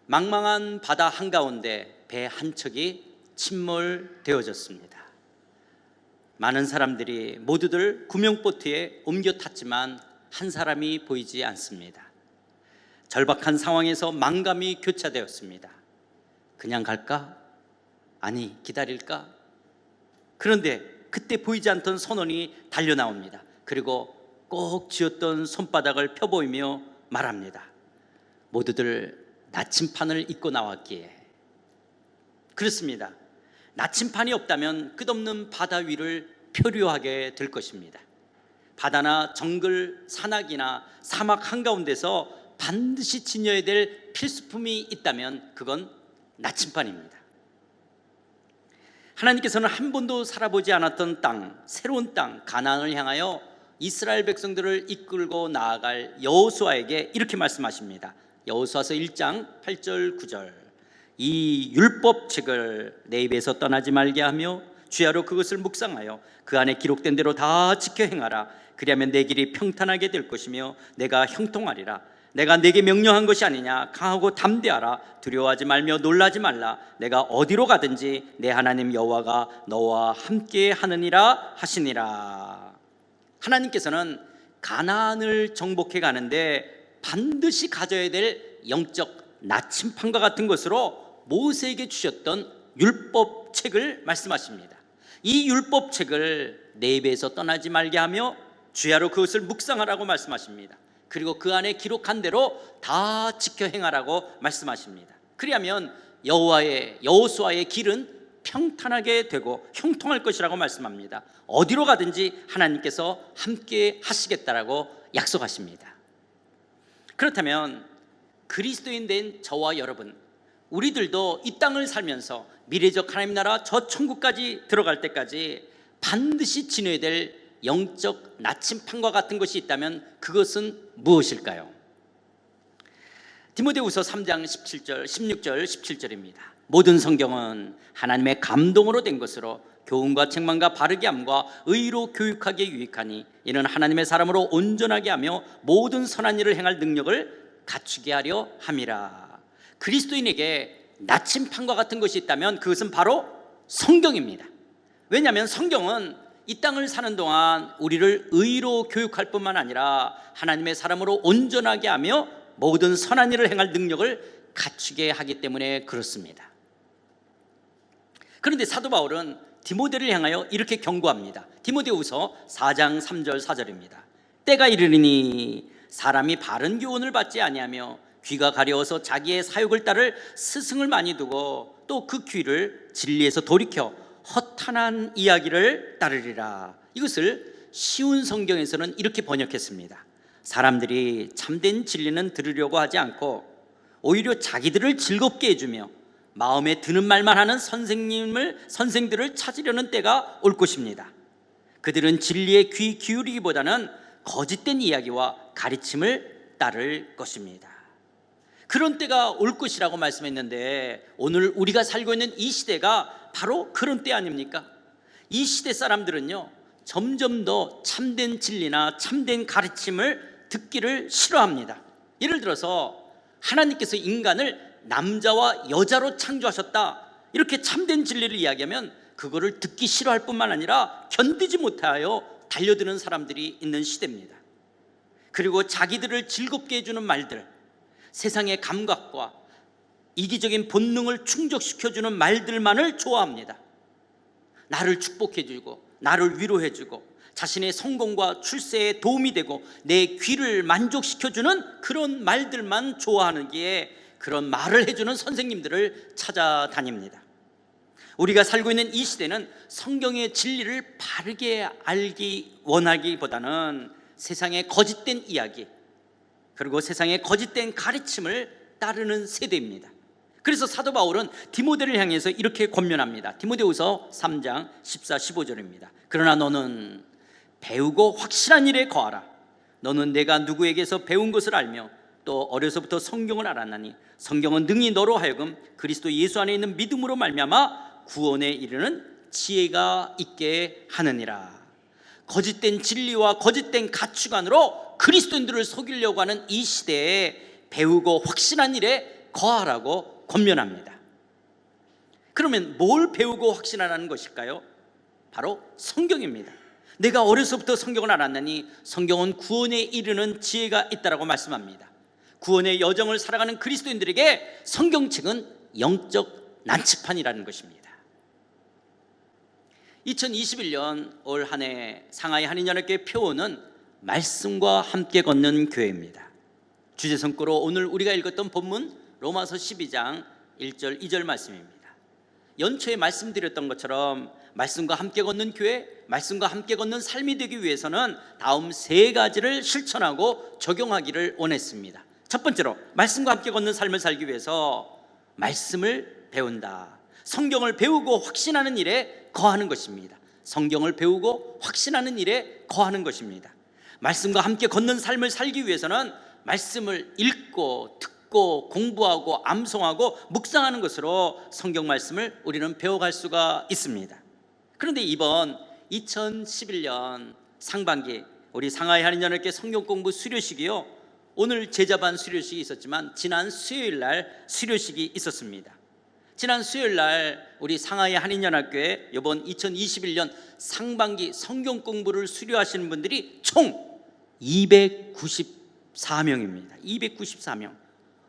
망망한 바다 한가운데 배 한 척이 침몰되어졌습니다. 많은 사람들이 모두들 구명보트에 옮겨 탔지만 한 사람이 보이지 않습니다. 절박한 상황에서 망감이 교차되었습니다. 그냥 갈까? 아니, 기다릴까? 그런데 그때 보이지 않던 선원이 달려나옵니다. 그리고 꼭 쥐었던 손바닥을 펴보이며 말합니다. 모두들 나침판을 입고 나왔기에. 그렇습니다. 나침판이 없다면 끝없는 바다 위를 표류하게 될 것입니다. 바다나 정글, 산악이나 사막 한가운데서 반드시 지녀야 될 필수품이 있다면 그건 나침판입니다. 하나님께서는 한 번도 살아보지 않았던 땅, 새로운 땅 가나안을 향하여 이스라엘 백성들을 이끌고 나아갈 여호수아에게 이렇게 말씀하십니다. 여호수아서 1장 8절 9절. 이 율법책을 내 입에서 떠나지 말게 하며 주야로 그것을 묵상하여 그 안에 기록된 대로 다 지켜 행하라. 그리하면 내 길이 평탄하게 될 것이며 내가 형통하리라. 내가 내게 명령한 것이 아니냐. 강하고 담대하라. 두려워하지 말며 놀라지 말라. 내가 어디로 가든지 내 하나님 여호와가 너와 함께 하느니라 하시니라. 하나님께서는 가나안을 정복해 가는데 반드시 가져야 될 영적 나침판과 같은 것으로 모세에게 주셨던 율법책을 말씀하십니다. 이 율법책을 내 입에서 떠나지 말게 하며 주야로 그것을 묵상하라고 말씀하십니다. 그리고 그 안에 기록한 대로 다 지켜 행하라고 말씀하십니다. 그리하면 여호수아의 길은 평탄하게 되고 형통할 것이라고 말씀합니다. 어디로 가든지 하나님께서 함께 하시겠다라고 약속하십니다. 그렇다면 그리스도인 된 저와 여러분, 우리들도 이 땅을 살면서 미래적 하나님 나라 저 천국까지 들어갈 때까지 반드시 지녀야 될 영적 나침판과 같은 것이 있다면 그것은 무엇일까요? 디모데후서 3장 17절, 16절, 17절입니다. 모든 성경은 하나님의 감동으로 된 것으로 교훈과 책망과 바르게 함과 의로 교육하기에 유익하니 이는 하나님의 사람으로 온전하게 하며 모든 선한 일을 행할 능력을 갖추게 하려 함이라. 그리스도인에게 나침판과 같은 것이 있다면 그것은 바로 성경입니다. 왜냐하면 성경은 이 땅을 사는 동안 우리를 의로 교육할 뿐만 아니라 하나님의 사람으로 온전하게 하며 모든 선한 일을 행할 능력을 갖추게 하기 때문에 그렇습니다. 그런데 사도 바울은 디모데를 향하여 이렇게 경고합니다. 디모데후서 4장 3절 4절입니다. 때가 이르리니 사람이 바른 교훈을 받지 아니하며 귀가 가려워서 자기의 사욕을 따를 스승을 많이 두고 또 그 귀를 진리에서 돌이켜 허탄한 이야기를 따르리라. 이것을 쉬운 성경에서는 이렇게 번역했습니다. 사람들이 참된 진리는 들으려고 하지 않고 오히려 자기들을 즐겁게 해주며 마음에 드는 말만 하는 선생들을 찾으려는 때가 올 것입니다. 그들은 진리에 귀 기울이기보다는 거짓된 이야기와 가르침을 따를 것입니다. 그런 때가 올 것이라고 말씀했는데 오늘 우리가 살고 있는 이 시대가 바로 그런 때 아닙니까? 이 시대 사람들은요, 점점 더 참된 진리나 참된 가르침을 듣기를 싫어합니다. 예를 들어서 하나님께서 인간을 남자와 여자로 창조하셨다, 이렇게 참된 진리를 이야기하면 그거를 듣기 싫어할 뿐만 아니라 견디지 못하여 달려드는 사람들이 있는 시대입니다. 그리고 자기들을 즐겁게 해주는 말들, 세상의 감각과 이기적인 본능을 충족시켜주는 말들만을 좋아합니다. 나를 축복해주고 나를 위로해주고 자신의 성공과 출세에 도움이 되고 내 귀를 만족시켜주는 그런 말들만 좋아하기에 그런 말을 해주는 선생님들을 찾아다닙니다. 우리가 살고 있는 이 시대는 성경의 진리를 바르게 알기 원하기보다는 세상의 거짓된 이야기 그리고 세상의 거짓된 가르침을 따르는 세대입니다. 그래서 사도 바울은 디모데를 향해서 이렇게 권면합니다. 디모데후서 3장 14, 15절입니다. 그러나 너는 배우고 확실한 일에 거하라. 너는 내가 누구에게서 배운 것을 알며 또 어려서부터 성경을 알았나니 성경은 능히 너로 하여금 그리스도 예수 안에 있는 믿음으로 말미암아 구원에 이르는 지혜가 있게 하느니라. 거짓된 진리와 거짓된 가치관으로 그리스도인들을 속이려고 하는 이 시대에 배우고 확신한 일에 거하라고 권면합니다. 그러면 뭘 배우고 확신하라는 것일까요? 바로 성경입니다. 내가 어려서부터 성경을 알았나니 성경은 구원에 이르는 지혜가 있다라고 말씀합니다. 구원의 여정을 살아가는 그리스도인들에게 성경책은 영적 난치판이라는 것입니다. 2021년 올 한 해 상하이 한인연합교회 표어는 말씀과 함께 걷는 교회입니다. 주제 성구로 오늘 우리가 읽었던 본문 로마서 12장 1절 2절 말씀입니다. 연초에 말씀드렸던 것처럼 말씀과 함께 걷는 교회, 말씀과 함께 걷는 삶이 되기 위해서는 다음 세 가지를 실천하고 적용하기를 원했습니다. 첫 번째로 말씀과 함께 걷는 삶을 살기 위해서 말씀을 배운다. 성경을 배우고 확신하는 일에 거하는 것입니다. 성경을 배우고 확신하는 일에 거하는 것입니다. 말씀과 함께 걷는 삶을 살기 위해서는 말씀을 읽고 듣고 공부하고 암송하고 묵상하는 것으로 성경 말씀을 우리는 배워갈 수가 있습니다. 그런데 이번 2011년 상반기 우리 상하이 한인연합교회 성경공부 수료식이요, 오늘 제자반 수료식이 있었지만 지난 수요일 날 수료식이 있었습니다. 지난 수요일 날 우리 상하이 한인연합교회 이번 2021년 상반기 성경공부를 수료하시는 분들이 총 294명입니다. 294명.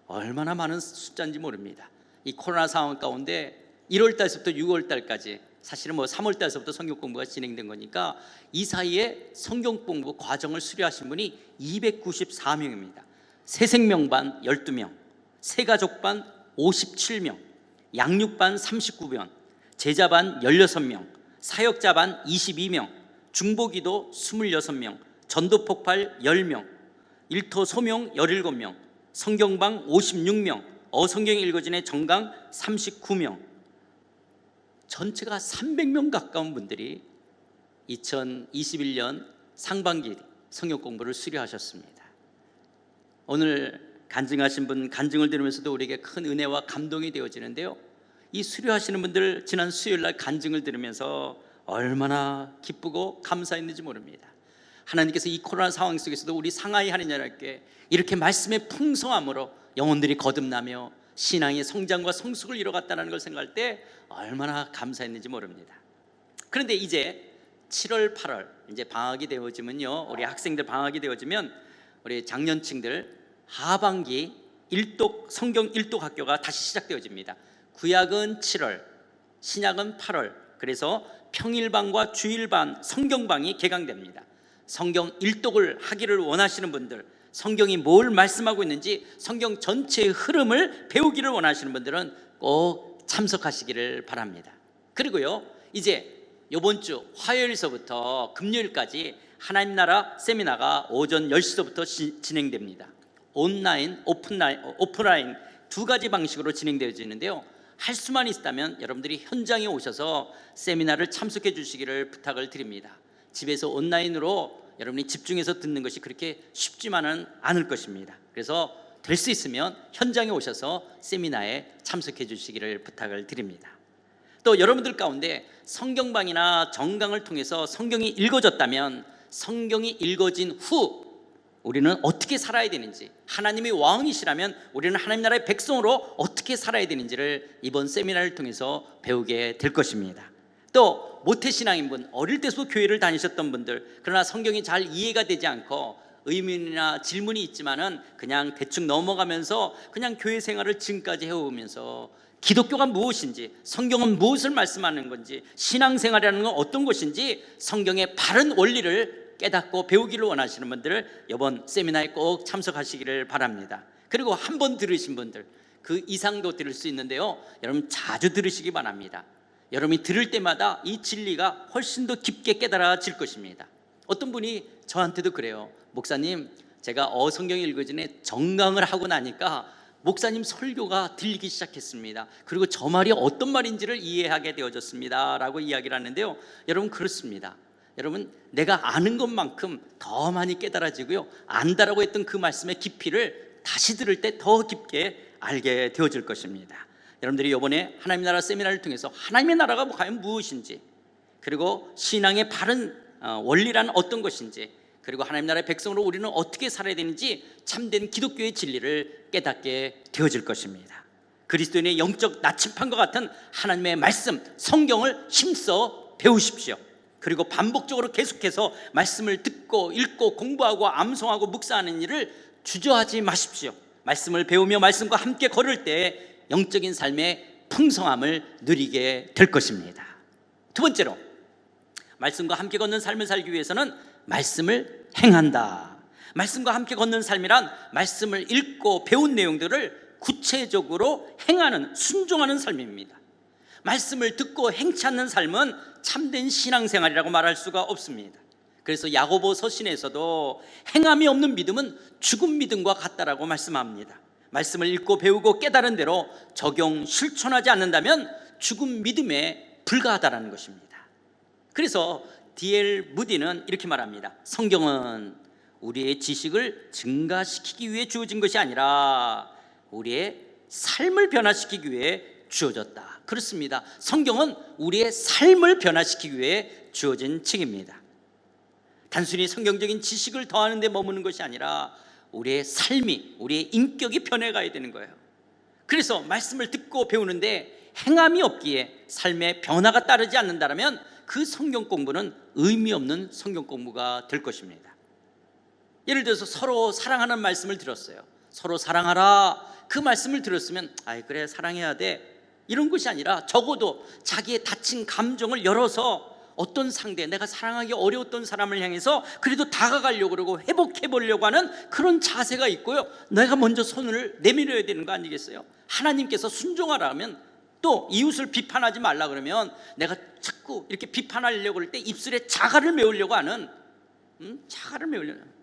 얼마나 많은 숫자인지 모릅니다. 이 코로나 상황 가운데 1월 달서부터 6월 달까지 사실은 3월 달서부터 성경 공부가 진행된 거니까 이 사이에 성경 공부 과정을 수료하신 분이 294명입니다. 새생명반 12명, 새가족반 57명, 양육반 39명, 제자반 16명, 사역자반 22명, 중보기도 26명, 전도폭발 10명, 일터 소명 17명, 성경방 56명, 어성경 읽어진의 정강 39명, 전체가 300명 가까운 분들이 2021년 상반기 성경 공부를 수료하셨습니다. 오늘 간증하신 분 간증을 들으면서도 우리에게 큰 은혜와 감동이 되어지는데요. 이 수료하시는 분들 지난 수요일 날 간증을 들으면서 얼마나 기쁘고 감사했는지 모릅니다. 하나님께서 이 코로나 상황 속에서도 우리 상하이 하느님께 이렇게 말씀의 풍성함으로 영혼들이 거듭나며 신앙의 성장과 성숙을 이뤄갔다는 걸 생각할 때 얼마나 감사했는지 모릅니다. 그런데 이제 7월, 8월 이제 방학이 되어지면요, 우리 학생들 방학이 되어지면 우리 장년층들 하반기 성경 일독 학교가 다시 시작되어집니다. 구약은 7월, 신약은 8월. 그래서 평일반과 주일반 성경방이 개강됩니다. 성경 일독을 하기를 원하시는 분들, 성경이 뭘 말씀하고 있는지 성경 전체의 흐름을 배우기를 원하시는 분들은 꼭 참석하시기를 바랍니다. 그리고요, 이제 이번 주 화요일서부터 금요일까지 하나님 나라 세미나가 오전 10시부터 진행됩니다. 온라인, 오프라인 두 가지 방식으로 진행되어지는데요. 할 수만 있다면 여러분들이 현장에 오셔서 세미나를 참석해 주시기를 부탁을 드립니다. 집에서 온라인으로 여러분이 집중해서 듣는 것이 그렇게 쉽지만은 않을 것입니다. 그래서 될 수 있으면 현장에 오셔서 세미나에 참석해 주시기를 부탁을 드립니다. 또 여러분들 가운데 성경방이나 정강을 통해서 성경이 읽어졌다면 성경이 읽어진 후 우리는 어떻게 살아야 되는지, 하나님이 왕이시라면 우리는 하나님 나라의 백성으로 어떻게 살아야 되는지를 이번 세미나를 통해서 배우게 될 것입니다. 또 모태신앙인분, 어릴 때부터 교회를 다니셨던 분들, 그러나 성경이 잘 이해가 되지 않고 의문이나 질문이 있지만은 그냥 대충 넘어가면서 그냥 교회 생활을 지금까지 해오면서 기독교가 무엇인지, 성경은 무엇을 말씀하는 건지, 신앙생활이라는 건 어떤 것인지 성경의 바른 원리를 깨닫고 배우기를 원하시는 분들을 이번 세미나에 꼭 참석하시기를 바랍니다. 그리고 한 번 들으신 분들, 그 이상도 들을 수 있는데요, 여러분 자주 들으시기 바랍니다. 여러분이 들을 때마다 이 진리가 훨씬 더 깊게 깨달아질 것입니다. 어떤 분이 저한테도 그래요. 목사님, 제가 성경이 읽어지네 정강을 하고 나니까 목사님 설교가 들리기 시작했습니다. 그리고 저 말이 어떤 말인지를 이해하게 되어졌습니다 라고 이야기를 하는데요, 여러분 그렇습니다. 여러분, 내가 아는 것만큼 더 많이 깨달아지고요, 안다라고 했던 그 말씀의 깊이를 다시 들을 때 더 깊게 알게 되어질 것입니다. 여러분들이 이번에 하나님 나라 세미나를 통해서 하나님의 나라가 과연 무엇인지, 그리고 신앙의 바른 원리란 어떤 것인지, 그리고 하나님 나라의 백성으로 우리는 어떻게 살아야 되는지 참된 기독교의 진리를 깨닫게 되어질 것입니다. 그리스도인의 영적 나침판과 같은 하나님의 말씀, 성경을 힘써 배우십시오. 그리고 반복적으로 계속해서 말씀을 듣고 읽고 공부하고 암송하고 묵상하는 일을 주저하지 마십시오. 말씀을 배우며 말씀과 함께 걸을 때 영적인 삶의 풍성함을 누리게 될 것입니다. 두 번째로, 말씀과 함께 걷는 삶을 살기 위해서는 말씀을 행한다. 말씀과 함께 걷는 삶이란 말씀을 읽고 배운 내용들을 구체적으로 행하는, 순종하는 삶입니다. 말씀을 듣고 행치 않는 삶은 참된 신앙생활이라고 말할 수가 없습니다. 그래서 야고보 서신에서도 행함이 없는 믿음은 죽은 믿음과 같다라고 말씀합니다. 말씀을 읽고 배우고 깨달은 대로 적용, 실천하지 않는다면 죽은 믿음에 불과하다라는 것입니다. 그래서 D.L. 무디는 이렇게 말합니다. 성경은 우리의 지식을 증가시키기 위해 주어진 것이 아니라 우리의 삶을 변화시키기 위해 주어졌다. 그렇습니다. 성경은 우리의 삶을 변화시키기 위해 주어진 책입니다. 단순히 성경적인 지식을 더하는 데 머무는 것이 아니라 우리의 삶이, 우리의 인격이 변해가야 되는 거예요. 그래서 말씀을 듣고 배우는데 행함이 없기에 삶의 변화가 따르지 않는다면 그 성경 공부는 의미 없는 성경 공부가 될 것입니다. 예를 들어서 서로 사랑하는 말씀을 들었어요. 서로 사랑하라, 그 말씀을 들었으면 그래 사랑해야 돼, 이런 것이 아니라 적어도 자기의 다친 감정을 열어서 어떤 상대, 내가 사랑하기 어려웠던 사람을 향해서 그래도 다가가려고 그러고 회복해 보려고 하는 그런 자세가 있고요, 내가 먼저 손을 내밀어야 되는 거 아니겠어요? 하나님께서 순종하라면, 또 이웃을 비판하지 말라 그러면 내가 자꾸 이렇게 비판하려고 그럴 때 입술에 자갈을 메우려고 하는, 자갈을 메우려고 하는,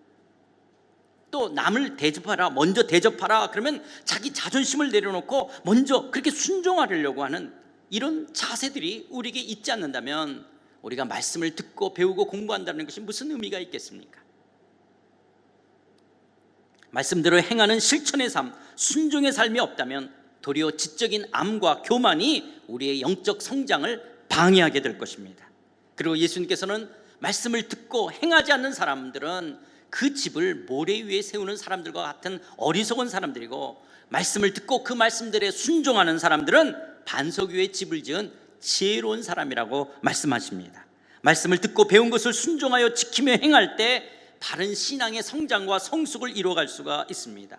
또 남을 대접하라, 먼저 대접하라 그러면 자기 자존심을 내려놓고 먼저 그렇게 순종하려고 하는 이런 자세들이 우리에게 있지 않는다면 우리가 말씀을 듣고 배우고 공부한다는 것이 무슨 의미가 있겠습니까? 말씀대로 행하는 실천의 삶, 순종의 삶이 없다면 도리어 지적인 암과 교만이 우리의 영적 성장을 방해하게 될 것입니다. 그리고 예수님께서는 말씀을 듣고 행하지 않는 사람들은 그 집을 모래 위에 세우는 사람들과 같은 어리석은 사람들이고, 말씀을 듣고 그 말씀들에 순종하는 사람들은 반석 위에 집을 지은 지혜로운 사람이라고 말씀하십니다. 말씀을 듣고 배운 것을 순종하여 지키며 행할 때 바른 신앙의 성장과 성숙을 이루어갈 수가 있습니다.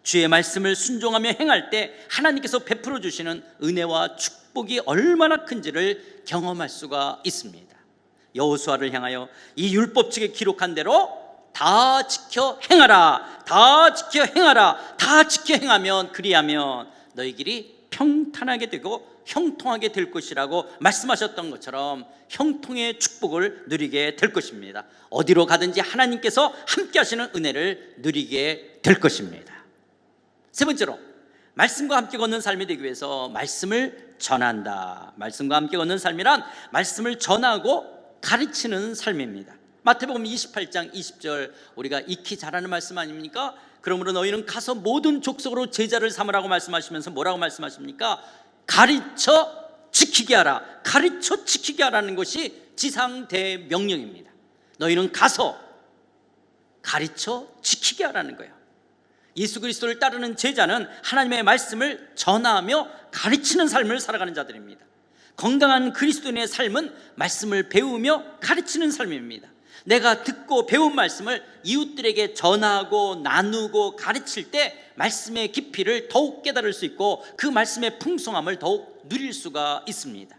주의 말씀을 순종하며 행할 때 하나님께서 베풀어 주시는 은혜와 축복이 얼마나 큰지를 경험할 수가 있습니다. 여호수아를 향하여 이 율법책에 기록한 대로 다 지켜 행하라, 다 지켜 행하라, 다 지켜 행하면, 그리하면 너희 길이 평탄하게 되고 형통하게 될 것이라고 말씀하셨던 것처럼 형통의 축복을 누리게 될 것입니다. 어디로 가든지 하나님께서 함께 하시는 은혜를 누리게 될 것입니다. 세 번째로, 말씀과 함께 걷는 삶이 되기 위해서 말씀을 전한다. 말씀과 함께 걷는 삶이란 말씀을 전하고 가르치는 삶입니다. 마태복음 28장 20절, 우리가 익히 잘 아는 말씀 아닙니까? 그러므로 너희는 가서 모든 족속으로 제자를 삼으라고 말씀하시면서 뭐라고 말씀하십니까? 가르쳐 지키게 하라. 가르쳐 지키게 하라는 것이 지상대명령입니다. 너희는 가서 가르쳐 지키게 하라는 거예요. 예수 그리스도를 따르는 제자는 하나님의 말씀을 전하며 가르치는 삶을 살아가는 자들입니다. 건강한 그리스도인의 삶은 말씀을 배우며 가르치는 삶입니다. 내가 듣고 배운 말씀을 이웃들에게 전하고 나누고 가르칠 때 말씀의 깊이를 더욱 깨달을 수 있고 그 말씀의 풍성함을 더욱 누릴 수가 있습니다.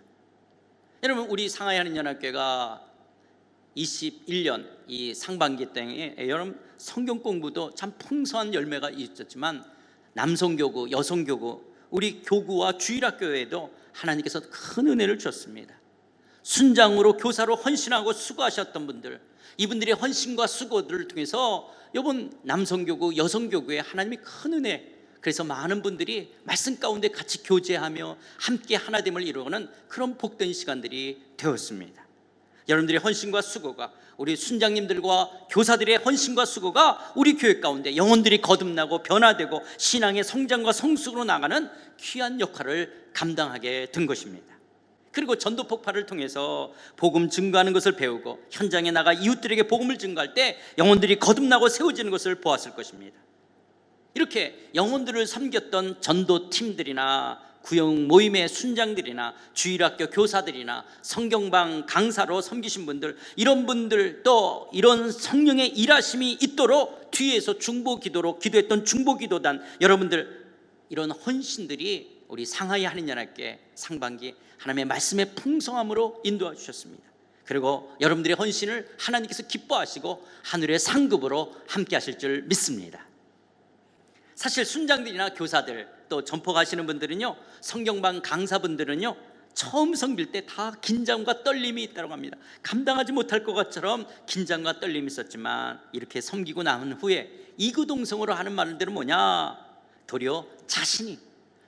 여러분, 우리 상하이 한인연합교회가 21년 이 상반기 때에 여러분 성경 공부도 참 풍성한 열매가 있었지만, 남성교구, 여성교구, 우리 교구와 주일학교에도 하나님께서 큰 은혜를 주셨습니다. 순장으로 교사로 헌신하고 수고하셨던 분들, 이분들의 헌신과 수고들을 통해서 이번 남성교구, 여성교구에 하나님이 큰 은혜, 그래서 많은 분들이 말씀 가운데 같이 교제하며 함께 하나됨을 이루어가는 그런 복된 시간들이 되었습니다. 여러분들의 헌신과 수고가, 우리 순장님들과 교사들의 헌신과 수고가 우리 교회 가운데 영혼들이 거듭나고 변화되고 신앙의 성장과 성숙으로 나가는 귀한 역할을 감당하게 된 것입니다. 그리고 전도 폭발을 통해서 복음 증거하는 것을 배우고 현장에 나가 이웃들에게 복음을 증거할 때 영혼들이 거듭나고 세워지는 것을 보았을 것입니다. 이렇게 영혼들을 섬겼던 전도팀들이나 구역 모임의 순장들이나 주일학교 교사들이나 성경방 강사로 섬기신 분들, 이런 분들, 또 이런 성령의 일하심이 있도록 뒤에서 중보기도로 기도했던 중보기도단 여러분들, 이런 헌신들이 우리 상하이 한인연합교회 상반기 하나님의 말씀의 풍성함으로 인도해 주셨습니다. 그리고 여러분들의 헌신을 하나님께서 기뻐하시고 하늘의 상급으로 함께 하실 줄 믿습니다. 사실 순장들이나 교사들, 또 전포 가시는 분들은요, 성경방 강사분들은요, 처음 섬길 때 다 긴장과 떨림이 있다고 합니다. 감당하지 못할 것 것처럼 긴장과 떨림이 있었지만, 이렇게 섬기고 나온 후에 이구동성으로 하는 말들은 뭐냐? 도리어 자신이,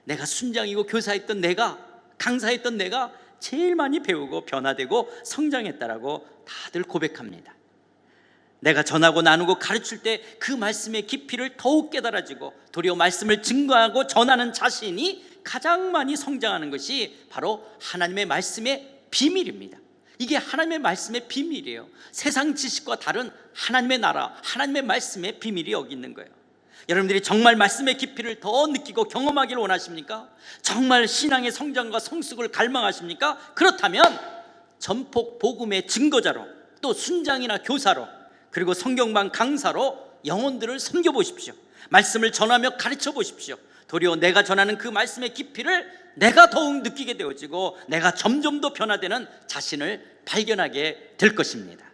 내가 순장이고 교사했던 내가, 강사했던 내가 제일 많이 배우고 변화되고 성장했다라고 다들 고백합니다. 내가 전하고 나누고 가르칠 때 그 말씀의 깊이를 더욱 깨달아지고 도리어 말씀을 증거하고 전하는 자신이 가장 많이 성장하는 것이 바로 하나님의 말씀의 비밀입니다. 이게 하나님의 말씀의 비밀이에요. 세상 지식과 다른 하나님의 나라, 하나님의 말씀의 비밀이 여기 있는 거예요. 여러분들이 정말 말씀의 깊이를 더 느끼고 경험하기를 원하십니까? 정말 신앙의 성장과 성숙을 갈망하십니까? 그렇다면 전폭 복음의 증거자로, 또 순장이나 교사로, 그리고 성경방 강사로 영혼들을 섬겨보십시오. 말씀을 전하며 가르쳐 보십시오. 도리어 내가 전하는 그 말씀의 깊이를 내가 더욱 느끼게 되어지고 내가 점점 더 변화되는 자신을 발견하게 될 것입니다.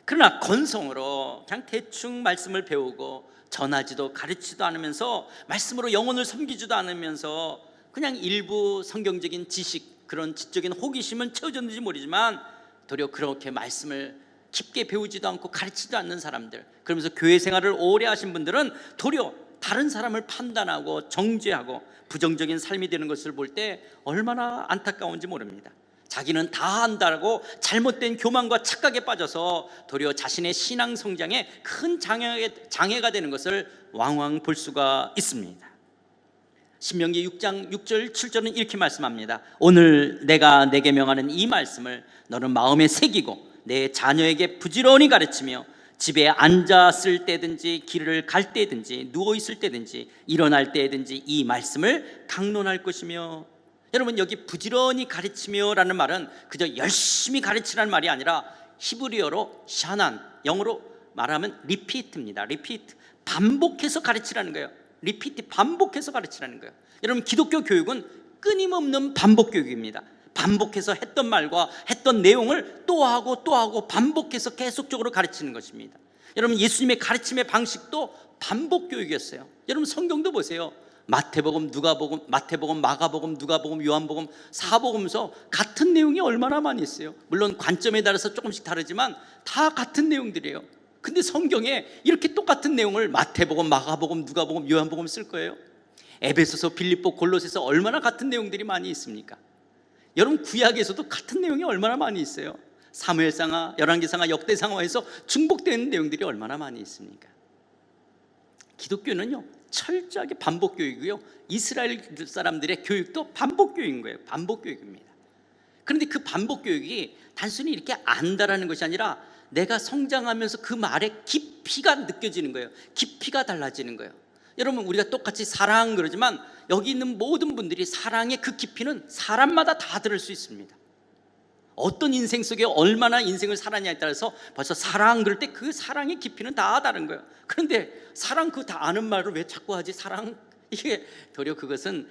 그러나 건성으로 그냥 대충 말씀을 배우고 전하지도 가르치지도 않으면서 말씀으로 영혼을 섬기지도 않으면서 그냥 일부 성경적인 지식, 그런 지적인 호기심은 채워졌는지 모르지만 도리어 그렇게 말씀을 깊게 배우지도 않고 가르치지도 않는 사람들, 그러면서 교회 생활을 오래 하신 분들은 도리어 다른 사람을 판단하고 정죄하고 부정적인 삶이 되는 것을 볼 때 얼마나 안타까운지 모릅니다. 자기는 다 안다고 잘못된 교만과 착각에 빠져서 도리어 자신의 신앙 성장에 큰 장애가 되는 것을 왕왕 볼 수가 있습니다. 신명기 6장 6절 7절은 이렇게 말씀합니다. 오늘 내가 내게 명하는 이 말씀을 너는 마음에 새기고 내 자녀에게 부지런히 가르치며 집에 앉았을 때든지 길을 갈 때든지 누워 있을 때든지 일어날 때든지 이 말씀을 강론할 것이며. 여러분, 여기 부지런히 가르치며라는 말은 그저 열심히 가르치라는 말이 아니라 히브리어로 샤난, 영어로 말하면 리피트입니다. 리피트, 반복해서 가르치라는 거예요. 리피트, 반복해서 가르치라는 거예요. 여러분, 기독교 교육은 끊임없는 반복 교육입니다. 반복해서 했던 말과 했던 내용을 또 하고 또 하고 반복해서 계속적으로 가르치는 것입니다. 여러분, 예수님의 가르침의 방식도 반복 교육이었어요. 여러분, 성경도 보세요. 마태복음, 누가복음, 마태복음, 마가복음, 누가복음, 요한복음, 사복음서 같은 내용이 얼마나 많이 있어요. 물론 관점에 따라서 조금씩 다르지만 다 같은 내용들이에요. 근데 성경에 이렇게 똑같은 내용을 마태복음, 마가복음, 누가복음, 요한복음 쓸 거예요? 에베소서, 빌립보, 골로새서 얼마나 같은 내용들이 많이 있습니까? 여러분, 구약에서도 같은 내용이 얼마나 많이 있어요. 사무엘상하, 열왕기상하, 역대상하에서 중복되는 내용들이 얼마나 많이 있습니까? 기독교는요, 철저하게 반복 교육이고요, 이스라엘 사람들의 교육도 반복 교육인 거예요. 반복 교육입니다. 그런데 그 반복 교육이 단순히 이렇게 안다라는 것이 아니라 내가 성장하면서 그 말의 깊이가 느껴지는 거예요. 깊이가 달라지는 거예요. 여러분, 우리가 똑같이 사랑 그러지만 여기 있는 모든 분들이 사랑의 그 깊이는 사람마다 다 들을 수 있습니다. 어떤 인생 속에 얼마나 인생을 살았냐에 따라서 벌써 사랑 그럴 때 그 사랑의 깊이는 다 다른 거예요. 그런데 사랑 그거 다 아는 말을 왜 자꾸 하지? 사랑, 이게 도리어 그것은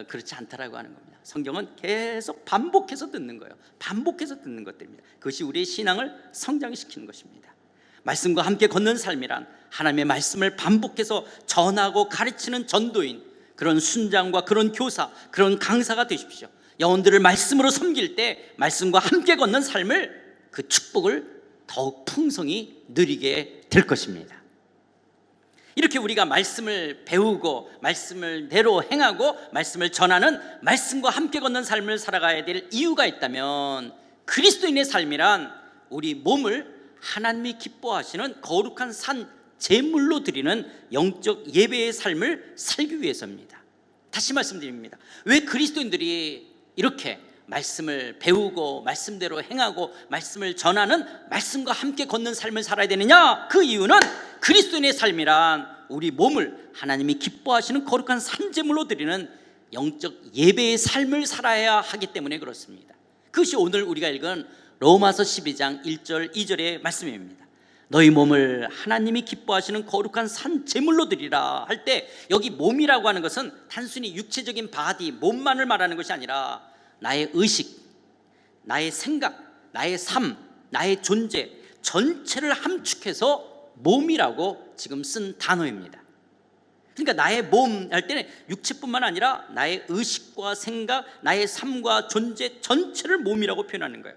그렇지 않다라고 하는 겁니다. 성경은 계속 반복해서 듣는 거예요. 반복해서 듣는 것들입니다. 그것이 우리의 신앙을 성장시키는 것입니다. 말씀과 함께 걷는 삶이란 하나님의 말씀을 반복해서 전하고 가르치는 전도인, 그런 순장과 그런 교사, 그런 강사가 되십시오. 영혼들을 말씀으로 섬길 때 말씀과 함께 걷는 삶을, 그 축복을 더욱 풍성히 누리게 될 것입니다. 이렇게 우리가 말씀을 배우고 말씀을 대로 행하고 말씀을 전하는, 말씀과 함께 걷는 삶을 살아가야 될 이유가 있다면, 그리스도인의 삶이란 우리 몸을 하나님이 기뻐하시는 거룩한 산 제물로 드리는 영적 예배의 삶을 살기 위해서입니다. 다시 말씀드립니다. 왜 그리스도인들이 이렇게 말씀을 배우고 말씀대로 행하고 말씀을 전하는, 말씀과 함께 걷는 삶을 살아야 되느냐? 그 이유는 그리스도인의 삶이란 우리 몸을 하나님이 기뻐하시는 거룩한 산제물로 드리는 영적 예배의 삶을 살아야 하기 때문에 그렇습니다. 그것이 오늘 우리가 읽은 로마서 12장 1절 2절의 말씀입니다. 너희 몸을 하나님이 기뻐하시는 거룩한 산제물로 드리라 할 때, 여기 몸이라고 하는 것은 단순히 육체적인 바디, 몸만을 말하는 것이 아니라 나의 의식, 나의 생각, 나의 삶, 나의 존재 전체를 함축해서 몸이라고 지금 쓴 단어입니다. 그러니까 나의 몸 할 때는 육체뿐만 아니라 나의 의식과 생각, 나의 삶과 존재 전체를 몸이라고 표현하는 거예요.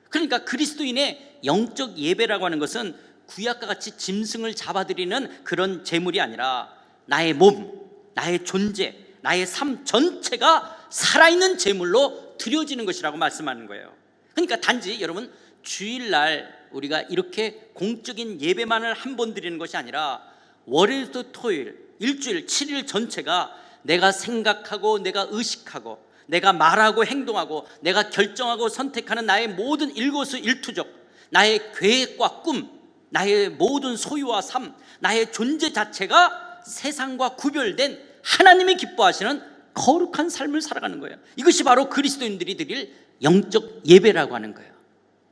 그러니까 그리스도인의 영적 예배라고 하는 것은 구약과 같이 짐승을 잡아들이는 그런 제물이 아니라 나의 몸, 나의 존재, 나의 삶 전체가 살아있는 제물로 드려지는 것이라고 말씀하는 거예요. 그러니까 단지 여러분, 주일날 우리가 이렇게 공적인 예배만을 한 번 드리는 것이 아니라 월요일부터 토요일, 일주일 7일 전체가 내가 생각하고 내가 의식하고 내가 말하고 행동하고 내가 결정하고 선택하는 나의 모든 일거수일투족, 나의 계획과 꿈, 나의 모든 소유와 삶, 나의 존재 자체가 세상과 구별된 하나님이 기뻐하시는 거룩한 삶을 살아가는 거예요. 이것이 바로 그리스도인들이 드릴 영적 예배라고 하는 거예요.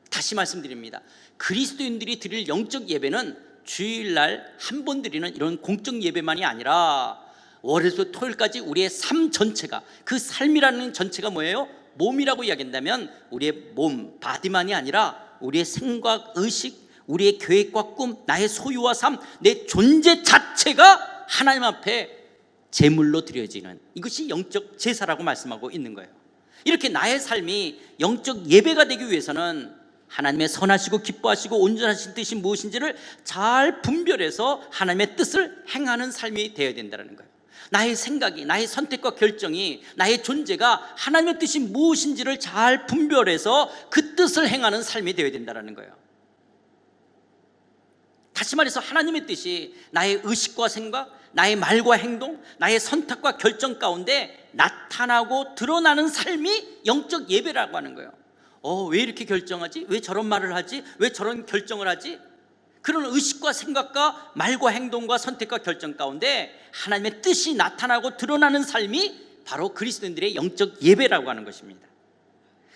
다시 말씀드립니다. 그리스도인들이 드릴 영적 예배는 주일날 한 번 드리는 이런 공적 예배만이 아니라 월요일부터 토요일까지 우리의 삶 전체가, 그 삶이라는 전체가 뭐예요? 몸이라고 이야기한다면 우리의 몸, 바디만이 아니라 우리의 생각, 의식, 우리의 계획과 꿈, 나의 소유와 삶, 내 존재 자체가 하나님 앞에 제물로 드려지는, 이것이 영적 제사라고 말씀하고 있는 거예요. 이렇게 나의 삶이 영적 예배가 되기 위해서는 하나님의 선하시고 기뻐하시고 온전하신 뜻이 무엇인지를 잘 분별해서 하나님의 뜻을 행하는 삶이 되어야 된다는 거예요. 나의 생각이, 나의 선택과 결정이, 나의 존재가 하나님의 뜻이 무엇인지를 잘 분별해서 그 뜻을 행하는 삶이 되어야 된다는 거예요. 다시 말해서 하나님의 뜻이 나의 의식과 생각, 나의 말과 행동, 나의 선택과 결정 가운데 나타나고 드러나는 삶이 영적 예배라고 하는 거예요. 왜 이렇게 결정하지? 왜 저런 말을 하지? 왜 저런 결정을 하지? 그런 의식과 생각과 말과 행동과 선택과 결정 가운데 하나님의 뜻이 나타나고 드러나는 삶이 바로 그리스도인들의 영적 예배라고 하는 것입니다.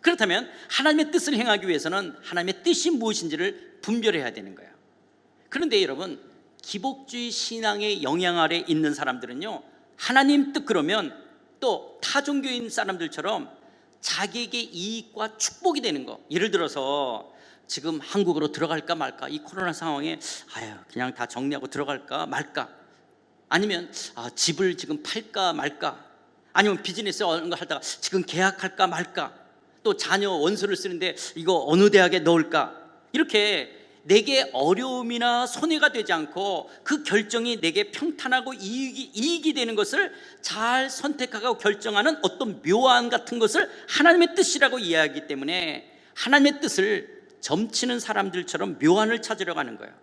그렇다면 하나님의 뜻을 행하기 위해서는 하나님의 뜻이 무엇인지를 분별해야 되는 거예요. 그런데 여러분, 기복주의 신앙의 영향 아래 있는 사람들은요, 하나님 뜻 그러면 또 타종교인 사람들처럼 자기에게 이익과 축복이 되는 거, 예를 들어서 지금 한국으로 들어갈까 말까, 이 코로나 상황에 그냥 다 정리하고 들어갈까 말까, 아니면 집을 지금 팔까 말까, 아니면 비즈니스 어느 거 하다가 지금 계약할까 말까, 또 자녀 원서를 쓰는데 이거 어느 대학에 넣을까, 이렇게 내게 어려움이나 손해가 되지 않고 그 결정이 내게 평탄하고 이익이 되는 것을 잘 선택하고 결정하는 어떤 묘안 같은 것을 하나님의 뜻이라고 이해하기 때문에 하나님의 뜻을 점치는 사람들처럼 묘안을 찾으려고 하는 거예요.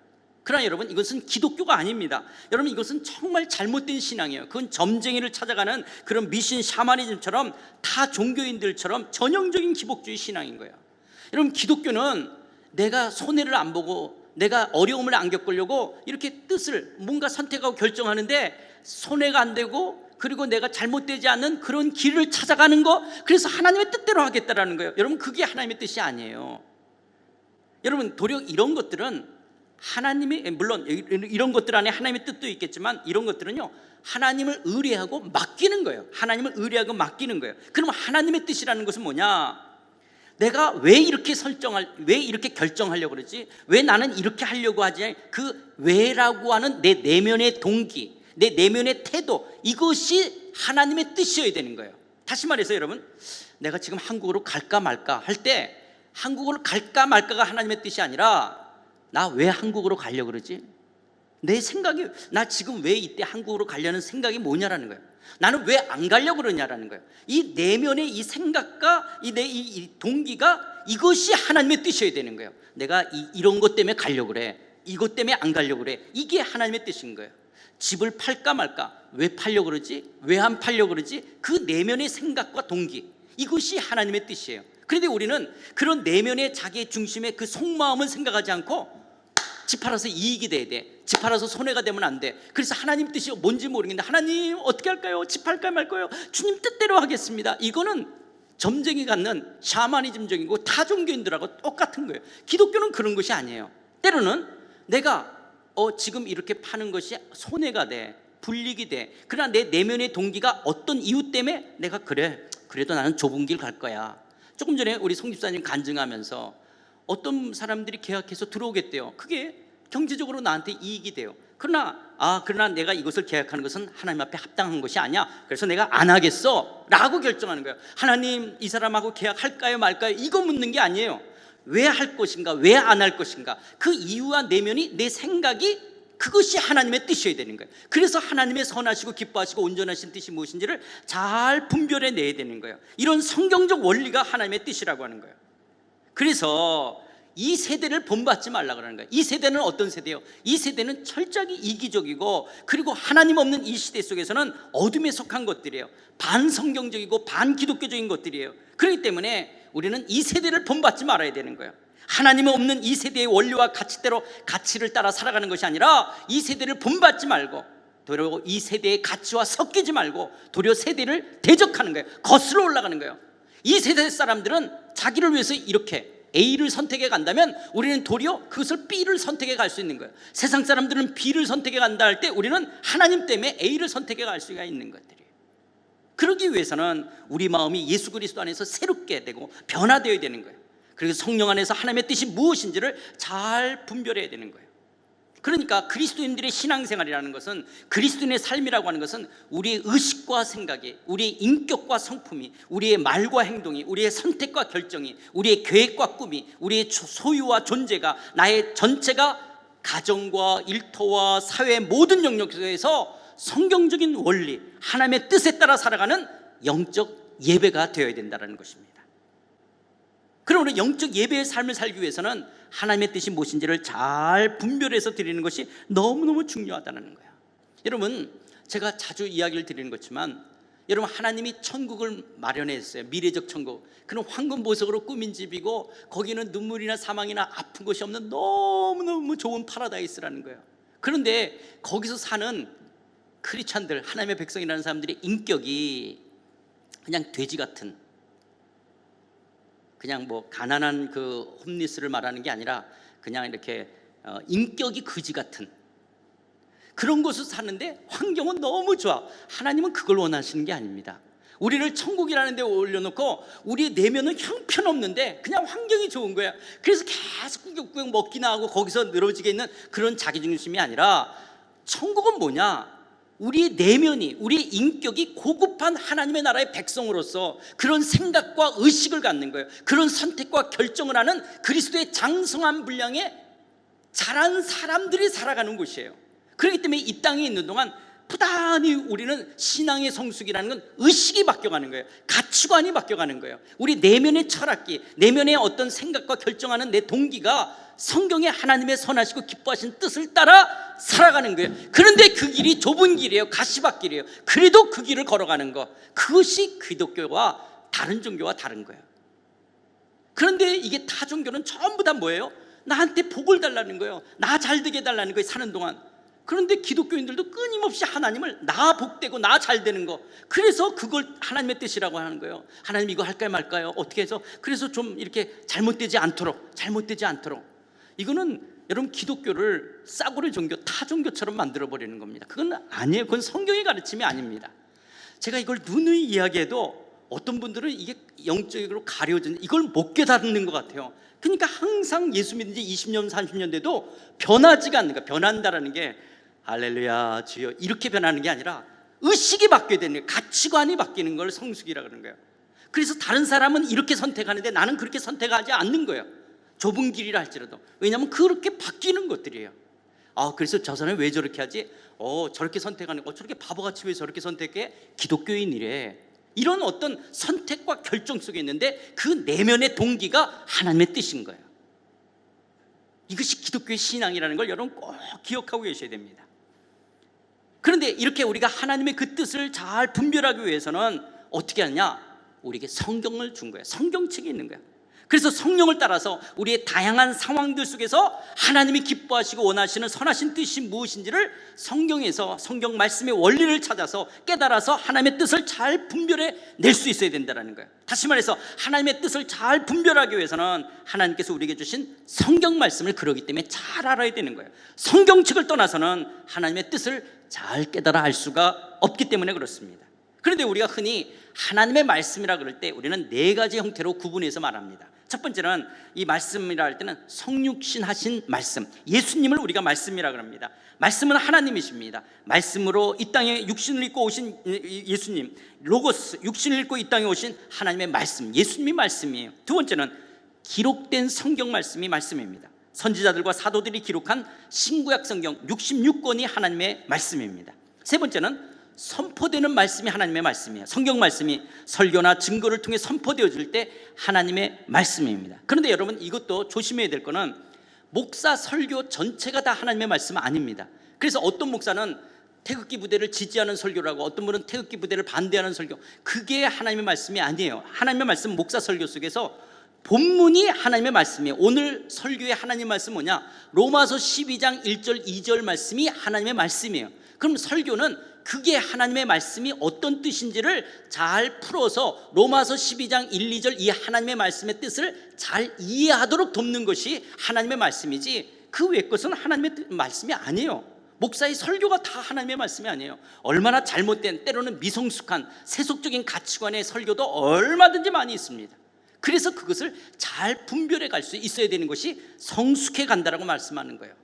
그러나 여러분, 이것은 기독교가 아닙니다. 여러분, 이것은 정말 잘못된 신앙이에요. 그건 점쟁이를 찾아가는 그런 미신 샤머니즘처럼 타 종교인들처럼 전형적인 기복주의 신앙인 거예요. 여러분, 기독교는 내가 손해를 안 보고 내가 어려움을 안 겪으려고 이렇게 뜻을 뭔가 선택하고 결정하는데 손해가 안 되고, 그리고 내가 잘못되지 않는 그런 길을 찾아가는 거, 그래서 하나님의 뜻대로 하겠다라는 거예요. 여러분, 그게 하나님의 뜻이 아니에요. 여러분, 도리어 이런 것들은 하나님의, 물론 이런 것들 안에 하나님의 뜻도 있겠지만 이런 것들은요, 하나님을 의뢰하고 맡기는 거예요. 하나님을 의뢰하고 맡기는 거예요. 그럼 하나님의 뜻이라는 것은 뭐냐? 내가 왜 이렇게 결정하려고 그러지? 왜 나는 이렇게 하려고 하지? 그 왜라고 하는 내 내면의 동기, 내 내면의 태도, 이것이 하나님의 뜻이어야 되는 거예요. 다시 말해서 여러분, 내가 지금 한국으로 갈까 말까 할 때 한국으로 갈까 말까가 하나님의 뜻이 아니라 나 왜 한국으로 가려고 그러지? 내 생각이, 나 지금 왜 이때 한국으로 가려는 생각이 뭐냐라는 거예요. 나는 왜 안 가려고 그러냐라는 거예요. 이 내면의 이 생각과 이 동기가, 이것이 하나님의 뜻이어야 되는 거예요. 내가 이런 것 때문에 가려고 그래, 이것 때문에 안 가려고 그래, 이게 하나님의 뜻인 거예요. 집을 팔까 말까, 왜 팔려고 그러지? 왜 안 팔려고 그러지? 그 내면의 생각과 동기, 이것이 하나님의 뜻이에요. 그런데 우리는 그런 내면의 자기의 중심의 그 속마음을 생각하지 않고 집 팔아서 이익이 돼야 돼, 집 팔아서 손해가 되면 안 돼. 그래서 하나님 뜻이 뭔지 모르겠는데, 하나님 어떻게 할까요? 집 팔까요 말까요? 주님 뜻대로 하겠습니다. 이거는 점쟁이 갖는 샤머니즘적이고 타종교인들하고 똑같은 거예요. 기독교는 그런 것이 아니에요. 때로는 내가 지금 이렇게 파는 것이 손해가 돼, 불이익이 돼. 그러나 내 내면의 동기가 어떤 이유 때문에 내가 그래도 나는 좁은 길 갈 거야. 조금 전에 우리 송 집사님 간증하면서 어떤 사람들이 계약해서 들어오겠대요. 그게 경제적으로 나한테 이익이 돼요. 그러나 내가 이것을 계약하는 것은 하나님 앞에 합당한 것이 아니야, 그래서 내가 안 하겠어 라고 결정하는 거예요. 하나님, 이 사람하고 계약할까요 말까요? 이거 묻는 게 아니에요. 왜 할 것인가, 왜 안 할 것인가, 그 이유와 내면이, 내 생각이, 그것이 하나님의 뜻이어야 되는 거예요. 그래서 하나님의 선하시고 기뻐하시고 온전하신 뜻이 무엇인지를 잘 분별해내야 되는 거예요. 이런 성경적 원리가 하나님의 뜻이라고 하는 거예요. 그래서 이 세대를 본받지 말라 그러는 거예요. 이 세대는 어떤 세대예요? 이 세대는 철저하게 이기적이고, 그리고 하나님 없는 이 시대 속에서는 어둠에 속한 것들이에요. 반성경적이고 반기독교적인 것들이에요. 그렇기 때문에 우리는 이 세대를 본받지 말아야 되는 거예요. 하나님 없는 이 세대의 원리와 가치대로 가치를 따라 살아가는 것이 아니라 이 세대를 본받지 말고, 도리어 이 세대의 가치와 섞이지 말고 도리어 세대를 대적하는 거예요. 거슬러 올라가는 거예요. 이 세대 사람들은 자기를 위해서 이렇게 A를 선택해 간다면 우리는 도리어 그것을 B를 선택해 갈 수 있는 거예요. 세상 사람들은 B를 선택해 간다 할 때 우리는 하나님 때문에 A를 선택해 갈 수가 있는 것들이에요. 그러기 위해서는 우리 마음이 예수 그리스도 안에서 새롭게 되고 변화되어야 되는 거예요. 그리고 성령 안에서 하나님의 뜻이 무엇인지를 잘 분별해야 되는 거예요. 그러니까 그리스도인들의 신앙생활이라는 것은, 그리스도인의 삶이라고 하는 것은 우리의 의식과 생각이, 우리의 인격과 성품이, 우리의 말과 행동이, 우리의 선택과 결정이, 우리의 계획과 꿈이, 우리의 소유와 존재가, 나의 전체가 가정과 일터와 사회의 모든 영역에서 성경적인 원리, 하나님의 뜻에 따라 살아가는 영적 예배가 되어야 된다는 것입니다. 그럼 우리 영적 예배의 삶을 살기 위해서는 하나님의 뜻이 무엇인지를 잘 분별해서 드리는 것이 너무너무 중요하다는 거예요. 여러분, 제가 자주 이야기를 드리는 것지만 여러분, 하나님이 천국을 마련했어요. 미래적 천국. 그런 황금 보석으로 꾸민 집이고 거기는 눈물이나 사망이나 아픈 것이 없는 너무너무 좋은 파라다이스라는 거예요. 그런데 거기서 사는 크리스찬들, 하나님의 백성이라는 사람들의 인격이 그냥 돼지 같은, 그냥 뭐 가난한 그 홈리스를 말하는 게 아니라 그냥 이렇게 인격이 거지 같은 그런 곳에서 사는데 환경은 너무 좋아. 하나님은 그걸 원하시는 게 아닙니다. 우리를 천국이라는 데 올려놓고 우리의 내면은 형편없는데 그냥 환경이 좋은 거야. 그래서 계속 꾸역꾸역 먹기나 하고 거기서 늘어지게 있는 그런 자기중심이 아니라, 천국은 뭐냐? 우리의 내면이, 우리의 인격이 고급한 하나님의 나라의 백성으로서 그런 생각과 의식을 갖는 거예요. 그런 선택과 결정을 하는 그리스도의 장성한 분량의 자란 사람들이 살아가는 곳이에요. 그렇기 때문에 이 땅에 있는 동안 부단히 우리는 신앙의 성숙이라는 건 의식이 바뀌어가는 거예요. 가치관이 바뀌어가는 거예요. 우리 내면의 철학기, 내면의 어떤 생각과 결정하는 내 동기가 성경의 하나님의 선하시고 기뻐하신 뜻을 따라 살아가는 거예요. 그런데 그 길이 좁은 길이에요. 가시밭길이에요. 그래도 그 길을 걸어가는 것, 그것이 기독교와 다른 종교와 다른 거예요. 그런데 이게 타 종교는 전부 다 뭐예요? 나한테 복을 달라는 거예요. 나 잘되게 해달라는 거예요, 사는 동안. 그런데 기독교인들도 끊임없이 하나님을 나 복되고 나 잘되는 거, 그래서 그걸 하나님의 뜻이라고 하는 거예요. 하나님 이거 할까요 말까요? 어떻게 해서 그래서 좀 이렇게 잘못되지 않도록. 이거는 여러분 기독교를 싸구려 종교, 타 종교처럼 만들어버리는 겁니다. 그건 아니에요. 그건 성경의 가르침이 아닙니다. 제가 이걸 누누이 이야기해도 어떤 분들은 이게 영적으로 가려진, 이걸 못 깨닫는 것 같아요. 그러니까 항상 예수 믿은 지 20년 30년 돼도 변하지가 않는 거예요. 변한다라는 게 할렐루야 주여 이렇게 변하는 게 아니라 의식이 바뀌어야 되는 거예요. 가치관이 바뀌는 걸 성숙이라고 하는 거예요. 그래서 다른 사람은 이렇게 선택하는데 나는 그렇게 선택하지 않는 거예요. 좁은 길이라 할지라도. 왜냐하면 그렇게 바뀌는 것들이에요. 그래서 저 사람이 왜 저렇게 하지? 저렇게 선택하는 거, 저렇게 바보같이 왜 저렇게 선택해? 기독교인이래. 이런 어떤 선택과 결정 속에 있는데 그 내면의 동기가 하나님의 뜻인 거예요. 이것이 기독교의 신앙이라는 걸 여러분 꼭 기억하고 계셔야 됩니다. 그런데 이렇게 우리가 하나님의 그 뜻을 잘 분별하기 위해서는 어떻게 하느냐? 우리에게 성경을 준 거예요. 성경책이 있는 거예요. 그래서 성령을 따라서 우리의 다양한 상황들 속에서 하나님이 기뻐하시고 원하시는 선하신 뜻이 무엇인지를 성경에서, 성경 말씀의 원리를 찾아서 깨달아서 하나님의 뜻을 잘 분별해 낼 수 있어야 된다는 거예요. 다시 말해서 하나님의 뜻을 잘 분별하기 위해서는 하나님께서 우리에게 주신 성경 말씀을 그러기 때문에 잘 알아야 되는 거예요. 성경책을 떠나서는 하나님의 뜻을 잘 깨달아 알 수가 없기 때문에 그렇습니다. 그런데 우리가 흔히 하나님의 말씀이라 그럴 때 우리는 네 가지 형태로 구분해서 말합니다. 첫 번째는 이 말씀이라 할 때는 성육신 하신 말씀, 예수님을 우리가 말씀이라 그럽니다. 말씀은 하나님이십니다. 말씀으로 이 땅에 육신을 입고 오신 예수님, 로고스, 육신을 입고 이 땅에 오신 하나님의 말씀, 예수님이 말씀이에요. 두 번째는 기록된 성경 말씀이 말씀입니다. 선지자들과 사도들이 기록한 신구약 성경 66권이 하나님의 말씀입니다. 세 번째는 선포되는 말씀이 하나님의 말씀이에요. 성경 말씀이 설교나 증거를 통해 선포되어질 때 하나님의 말씀입니다. 그런데 여러분 이것도 조심해야 될 거는 목사 설교 전체가 다 하나님의 말씀은 아닙니다. 그래서 어떤 목사는 태극기 부대를 지지하는 설교라고, 어떤 분은 태극기 부대를 반대하는 설교, 그게 하나님의 말씀이 아니에요. 하나님의 말씀, 목사 설교 속에서 본문이 하나님의 말씀이에요. 오늘 설교의 하나님의 말씀 뭐냐? 로마서 12장 1절 2절 말씀이 하나님의 말씀이에요. 그럼 설교는 그게 하나님의 말씀이 어떤 뜻인지를 잘 풀어서 로마서 12장 1, 2절 이 하나님의 말씀의 뜻을 잘 이해하도록 돕는 것이 하나님의 말씀이지, 그 외 것은 하나님의 말씀이 아니에요. 목사의 설교가 다 하나님의 말씀이 아니에요. 얼마나 잘못된, 때로는 미성숙한 세속적인 가치관의 설교도 얼마든지 많이 있습니다. 그래서 그것을 잘 분별해 갈 수 있어야 되는 것이 성숙해 간다라고 말씀하는 거예요.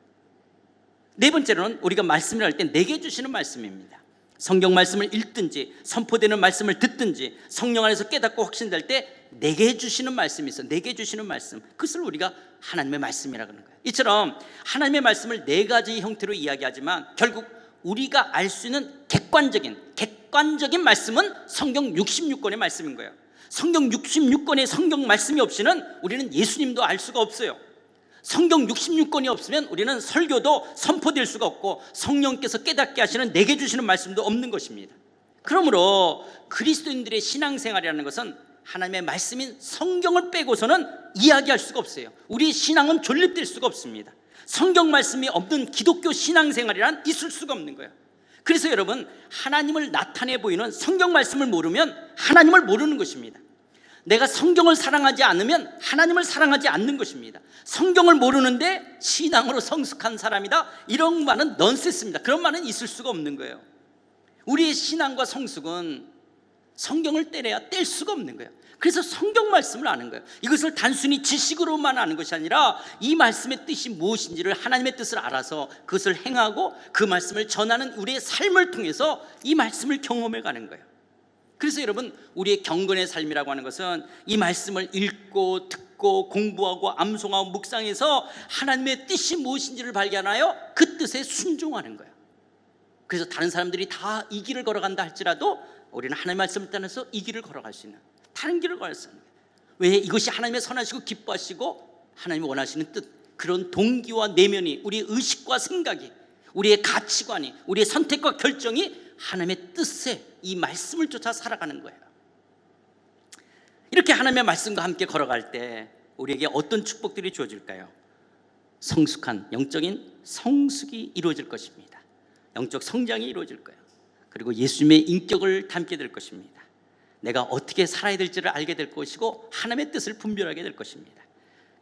네 번째로는 우리가 말씀을 할 때 내게 주시는 말씀입니다. 성경 말씀을 읽든지 선포되는 말씀을 듣든지 성령 안에서 깨닫고 확신될 때 내게 주시는 말씀이 있어. 내게 주시는 말씀, 그것을 우리가 하나님의 말씀이라고 하는 거예요. 이처럼 하나님의 말씀을 네 가지 형태로 이야기하지만 결국 우리가 알 수 있는 객관적인 말씀은 성경 66권의 말씀인 거예요. 성경 66권의 성경 말씀이 없이는 우리는 예수님도 알 수가 없어요. 성경 66권이 없으면 우리는 설교도 선포될 수가 없고 성령께서 깨닫게 하시는 내게 주시는 말씀도 없는 것입니다. 그러므로 그리스도인들의 신앙생활이라는 것은 하나님의 말씀인 성경을 빼고서는 이야기할 수가 없어요. 우리의 신앙은 존립될 수가 없습니다. 성경 말씀이 없는 기독교 신앙생활이란 있을 수가 없는 거예요. 그래서 여러분, 하나님을 나타내 보이는 성경 말씀을 모르면 하나님을 모르는 것입니다. 내가 성경을 사랑하지 않으면 하나님을 사랑하지 않는 것입니다. 성경을 모르는데 신앙으로 성숙한 사람이다, 이런 말은 넌센스입니다. 그런 말은 있을 수가 없는 거예요. 우리의 신앙과 성숙은 성경을 떼내야 뗄 수가 없는 거예요. 그래서 성경 말씀을 아는 거예요. 이것을 단순히 지식으로만 아는 것이 아니라 이 말씀의 뜻이 무엇인지를, 하나님의 뜻을 알아서 그것을 행하고 그 말씀을 전하는 우리의 삶을 통해서 이 말씀을 경험해 가는 거예요. 그래서 여러분, 우리의 경건의 삶이라고 하는 것은 이 말씀을 읽고 듣고 공부하고 암송하고 묵상해서 하나님의 뜻이 무엇인지를 발견하여 그 뜻에 순종하는 거예요. 그래서 다른 사람들이 다 이 길을 걸어간다 할지라도 우리는 하나님의 말씀을 따라서 이 길을 걸어갈 수 있는, 다른 길을 걸어갈 수 있는 거예요. 왜? 이것이 하나님의 선하시고 기뻐하시고 하나님이 원하시는 뜻, 그런 동기와 내면이, 우리의 의식과 생각이, 우리의 가치관이, 우리의 선택과 결정이 하나님의 뜻에 이 말씀을 쫓아 살아가는 거예요. 이렇게 하나님의 말씀과 함께 걸어갈 때 우리에게 어떤 축복들이 주어질까요? 성숙한 영적인 성숙이 이루어질 것입니다. 영적 성장이 이루어질 거예요. 그리고 예수님의 인격을 닮게 될 것입니다. 내가 어떻게 살아야 될지를 알게 될 것이고 하나님의 뜻을 분별하게 될 것입니다.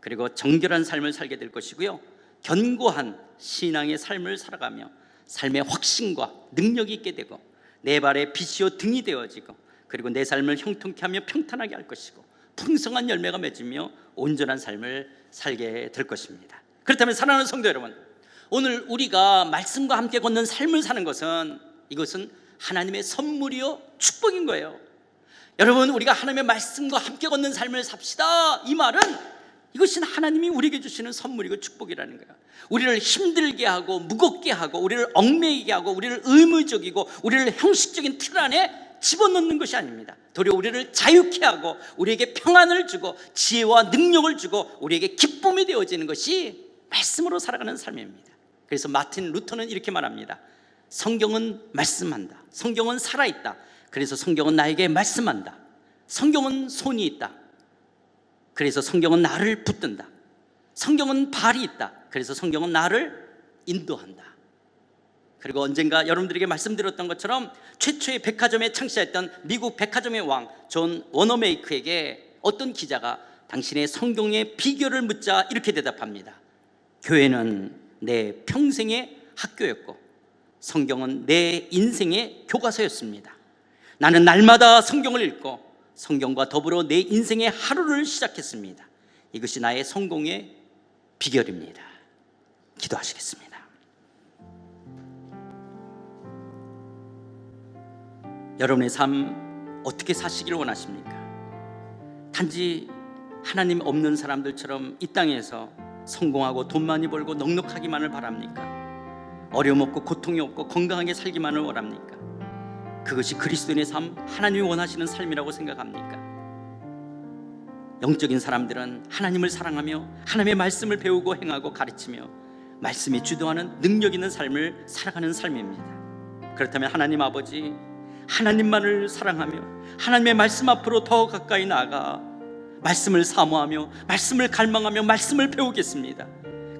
그리고 정결한 삶을 살게 될 것이고요, 견고한 신앙의 삶을 살아가며 삶의 확신과 능력이 있게 되고 내 발에 빛이요 등이 되어지고, 그리고 내 삶을 형통케 하며 평탄하게 할 것이고 풍성한 열매가 맺으며 온전한 삶을 살게 될 것입니다. 그렇다면 사랑하는 성도 여러분, 오늘 우리가 말씀과 함께 걷는 삶을 사는 것은, 이것은 하나님의 선물이요 축복인 거예요. 여러분, 우리가 하나님의 말씀과 함께 걷는 삶을 삽시다, 이 말은 이것이 하나님이 우리에게 주시는 선물이고 축복이라는 거예요. 우리를 힘들게 하고 무겁게 하고 우리를 얽매이게 하고 우리를 의무적이고 우리를 형식적인 틀 안에 집어넣는 것이 아닙니다. 도리어 우리를 자유케 하고 우리에게 평안을 주고 지혜와 능력을 주고 우리에게 기쁨이 되어지는 것이 말씀으로 살아가는 삶입니다. 그래서 마틴 루터는 이렇게 말합니다. 성경은 말씀한다. 성경은 살아있다. 그래서 성경은 나에게 말씀한다. 성경은 손이 있다. 그래서 성경은 나를 붙든다. 성경은 발이 있다. 그래서 성경은 나를 인도한다. 그리고 언젠가 여러분들에게 말씀드렸던 것처럼 최초의 백화점에 창시했던 미국 백화점의 왕 존 워너메이크에게 어떤 기자가 당신의 성경의 비결을 묻자 이렇게 대답합니다. 교회는 내 평생의 학교였고 성경은 내 인생의 교과서였습니다. 나는 날마다 성경을 읽고 성경과 더불어 내 인생의 하루를 시작했습니다. 이것이 나의 성공의 비결입니다. 기도하시겠습니다. 여러분의 삶 어떻게 사시길 원하십니까? 단지 하나님 없는 사람들처럼 이 땅에서 성공하고 돈 많이 벌고 넉넉하기만을 바랍니까? 어려움 없고 고통이 없고 건강하게 살기만을 원합니까? 그것이 그리스도인의 삶, 하나님이 원하시는 삶이라고 생각합니까? 영적인 사람들은 하나님을 사랑하며 하나님의 말씀을 배우고 행하고 가르치며 말씀이 주도하는 능력 있는 삶을 살아가는 삶입니다. 그렇다면 하나님 아버지, 하나님만을 사랑하며 하나님의 말씀 앞으로 더 가까이 나아가 말씀을 사모하며 말씀을 갈망하며 말씀을 배우겠습니다.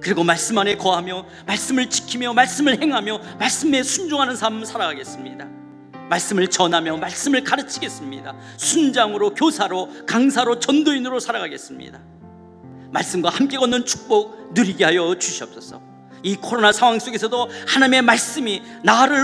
그리고 말씀 안에 거하며 말씀을 지키며 말씀을 행하며 말씀에 순종하는 삶을 살아가겠습니다. 말씀을 전하며 말씀을 가르치겠습니다. 순장으로, 교사로, 강사로, 전도인으로 살아가겠습니다. 말씀과 함께 걷는 축복 누리게 하여 주시옵소서. 이 코로나 상황 속에서도 하나님의 말씀이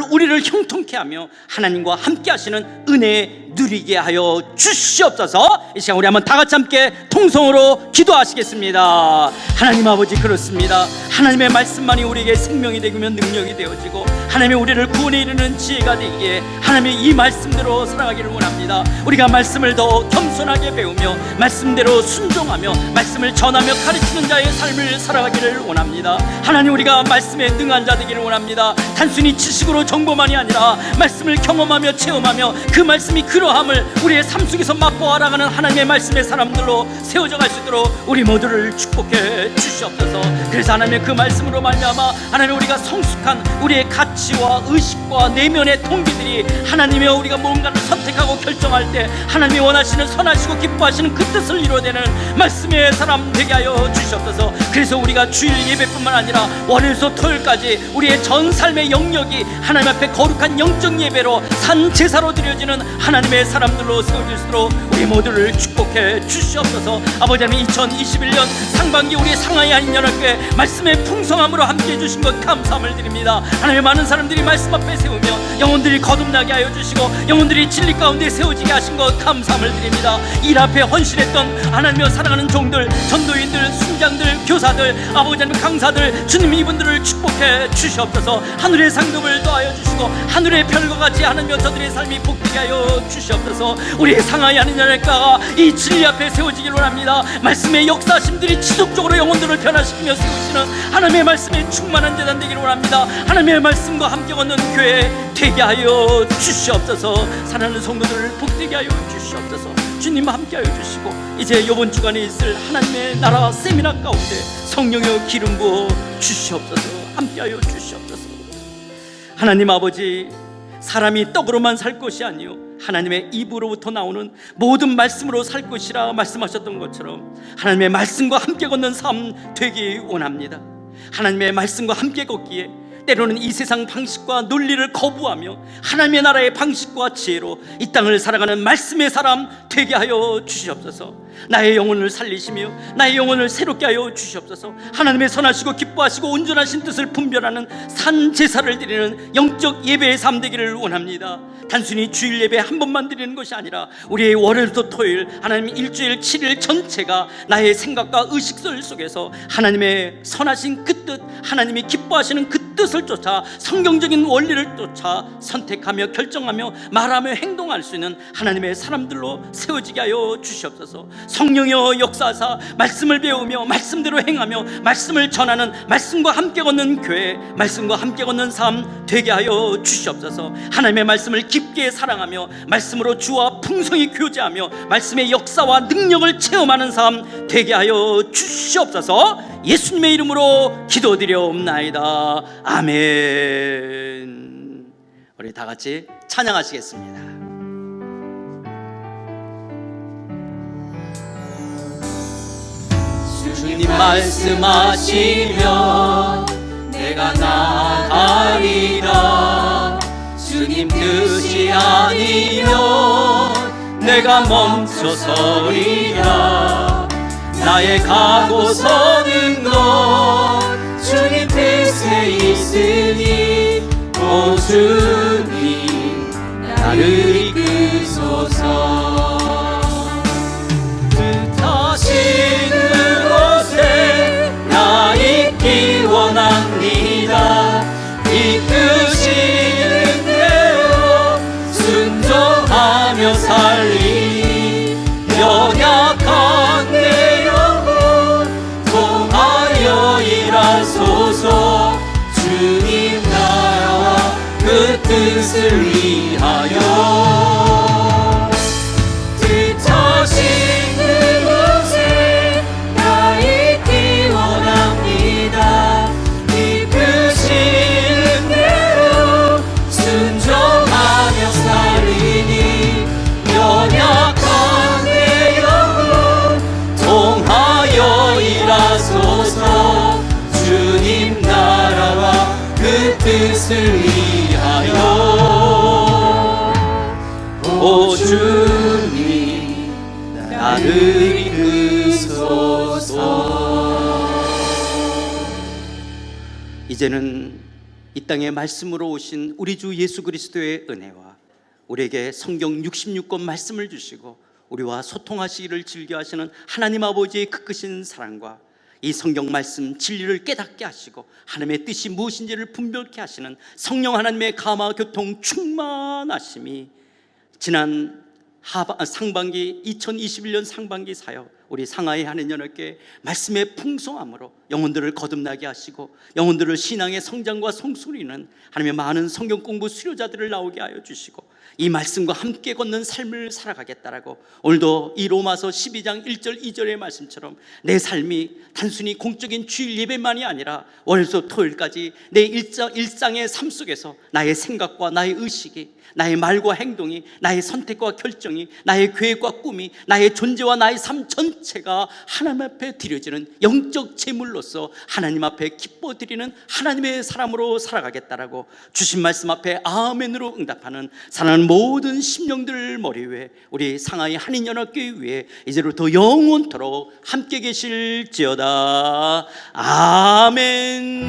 우리를 형통케 하며 하나님과 함께 하시는 은혜 누리게 하여 주시옵소서. 이 시간 우리 한번 다 같이 함께 통성으로 기도하시겠습니다. 하나님 아버지, 그렇습니다. 하나님의 말씀만이 우리에게 생명이 되고 능력이 되어지고 하나님의 우리를 구원에 이르는 지혜가 되기에 하나님의 이 말씀대로 살아가기를 원합니다. 우리가 말씀을 더 겸손하게 배우며 말씀대로 순종하며 말씀을 전하며 가르치는 자의 삶을 살아가기를 원합니다. 하나님, 우리가 말씀에 능한 자 되기를 원합니다. 단순히 지식으로 정보만이 아니라 말씀을 경험하며 체험하며 그 말씀이 그러함을 우리의 삶 속에서 맛보아 알아가는 하나님의 말씀의 사람들로 세워져 갈 수 있도록 우리 모두를 축복해 주시옵소서. 그래서 하나님의 그 말씀으로 말미암아 하나님 우리가 성숙한 우리의 가치와 의식과 내면의 동기들이 하나님이여 우리가 뭔가를 선택하고 결정할 때 하나님이 원하시는 선하시고 기뻐하시는 그 뜻을 이루어내는 말씀의 사람 되게 하여 주시옵소서. 그래서 우리가 주일 예배뿐만 아니라 월요일부터 토요일까지 우리의 전 삶의 영역이 하나님 앞에 거룩한 영적 예배로 산 제사로 드려지는 하나님의 사람들로 세워질 수 있도록 우리 모두를 축복해 주시옵소서. 아버지 하나님 2021년 상반기 우리의 상하이 한인연합교회 말씀의 풍성함으로 함께해 주신 것 감사함을 드립니다. 하나님의 많은 사람들이 말씀 앞에 세우며 영혼들이 거듭나게 하여 주시고 영혼들이 진리 가운데 세워지게 하신 것 감사함을 드립니다. 일 앞에 헌신했던 하나님여 사랑하는 종들, 전도인들, 순장들, 교사들, 아버지 하나님 강사들, 주님 이분들을 축복해 주시옵소서. 하늘의 상급을 더하여 주시고 하늘의 별과 같이 하나님여 저들의 삶이 복되게 하여 주시옵소서. 우리의 상하이 하는 연합가가 이 진리 앞에 세워지기를 원합니다. 말씀의 역사심들이 지속적으로 영혼들을 변화시키며 세우시는 하나님의 말씀에 충만한 재단 되기를 원합니다. 하나님의 말씀과 함께 걷는 교회 되게 하여 주시옵소서. 사랑하는 성도들을 복되게 하여 주시옵소서. 주님 함께 하여 주시고 이제 이번 주간에 있을 하나님의 나라 세미나 가운데 성령의 기름 부어 주시옵소서. 함께 하여 주시옵소서. 하나님 아버지, 사람이 떡으로만 살 것이 아니요 하나님의 입으로부터 나오는 모든 말씀으로 살 것이라 말씀하셨던 것처럼 하나님의 말씀과 함께 걷는 삶 되기 원합니다. 하나님의 말씀과 함께 걷기에 때로는 이 세상 방식과 논리를 거부하며 하나님의 나라의 방식과 지혜로 이 땅을 살아가는 말씀의 사람 되게 하여 주시옵소서. 나의 영혼을 살리시며 나의 영혼을 새롭게 하여 주시옵소서. 하나님의 선하시고 기뻐하시고 온전하신 뜻을 분별하는 산 제사를 드리는 영적 예배의 삶 되기를 원합니다. 단순히 주일 예배 한 번만 드리는 것이 아니라 우리의 월요일부터 토요일 하나님 일주일 7일 전체가 나의 생각과 의식설 속에서 하나님의 선하신 그 뜻, 하나님이 기뻐하시는 그 뜻을 쫓아 성경적인 원리를 쫓아 선택하며 결정하며 말하며 행동할 수 있는 하나님의 사람들로 세워지게 하여 주시옵소서. 성령여 역사하사 말씀을 배우며 말씀대로 행하며 말씀을 전하는 말씀과 함께 걷는 교회, 말씀과 함께 걷는 삶 되게 하여 주시옵소서. 하나님의 말씀을 깊게 사랑하며 말씀으로 주와 풍성히 교제하며 말씀의 역사와 능력을 체험하는 삶 되게 하여 주시옵소서. 예수님의 이름으로 기도드려옵나이다. 아멘. 우리 다 같이 찬양하시겠습니다. 주님 말씀하시면 내가 나가리라. 주님 뜻이 아니면 내가 멈춰서리라. 나의 가고 서는 건 주님 뜻에 있으니 오 주님 나를 이끄소서. 뜻하시는 곳에 나 있기 원합니다. 이끄시는 대로 순종하며 살리. 연약한 내 영혼 통하여 일하소서. 주님 나라와 그 뜻을 위하여. 뜻하시는 곳에 나 있기 원합니다. 이끄시는 대로 순종하며 살리니. 연약한 내 영혼 통하여 일하소서. 주님 나라와 그 뜻을 위하여. 오 주님 나를 이끄소서. 이제는 이 땅에 말씀으로 오신 우리 주 예수 그리스도의 은혜와 우리에게 성경 66권 말씀을 주시고 우리와 소통하시기를 즐겨하시는 하나님 아버지의 그 크신 사랑과 이 성경 말씀 진리를 깨닫게 하시고 하나님의 뜻이 무엇인지를 분별케 하시는 성령 하나님의 감화 교통 충만하심이 지난 상반기 2021년 상반기 사역 우리 상하이 한인연합교회 말씀의 풍성함으로 영혼들을 거듭나게 하시고 영혼들을 신앙의 성장과 성숙이는 하나님의 많은 성경 공부 수료자들을 나오게 하여 주시고 이 말씀과 함께 걷는 삶을 살아가겠다라고 오늘도 이 로마서 12장 1절 2절의 말씀처럼 내 삶이 단순히 공적인 주일 예배만이 아니라 월요일부터 토요일까지 내 일상의 삶 속에서 나의 생각과 나의 의식이 나의 말과 행동이 나의 선택과 결정이 나의 계획과 꿈이 나의 존재와 나의 삶 전체가 하나님 앞에 드려지는 영적 제물로서 하나님 앞에 기뻐 드리는 하나님의 사람으로 살아가겠다라고 주신 말씀 앞에 아멘으로 응답하는 사랑하는 모든 심령들 머리 위에 우리 상하이 한인연합교회 위에 이제로부터 영원토록 함께 계실지어다. 아멘.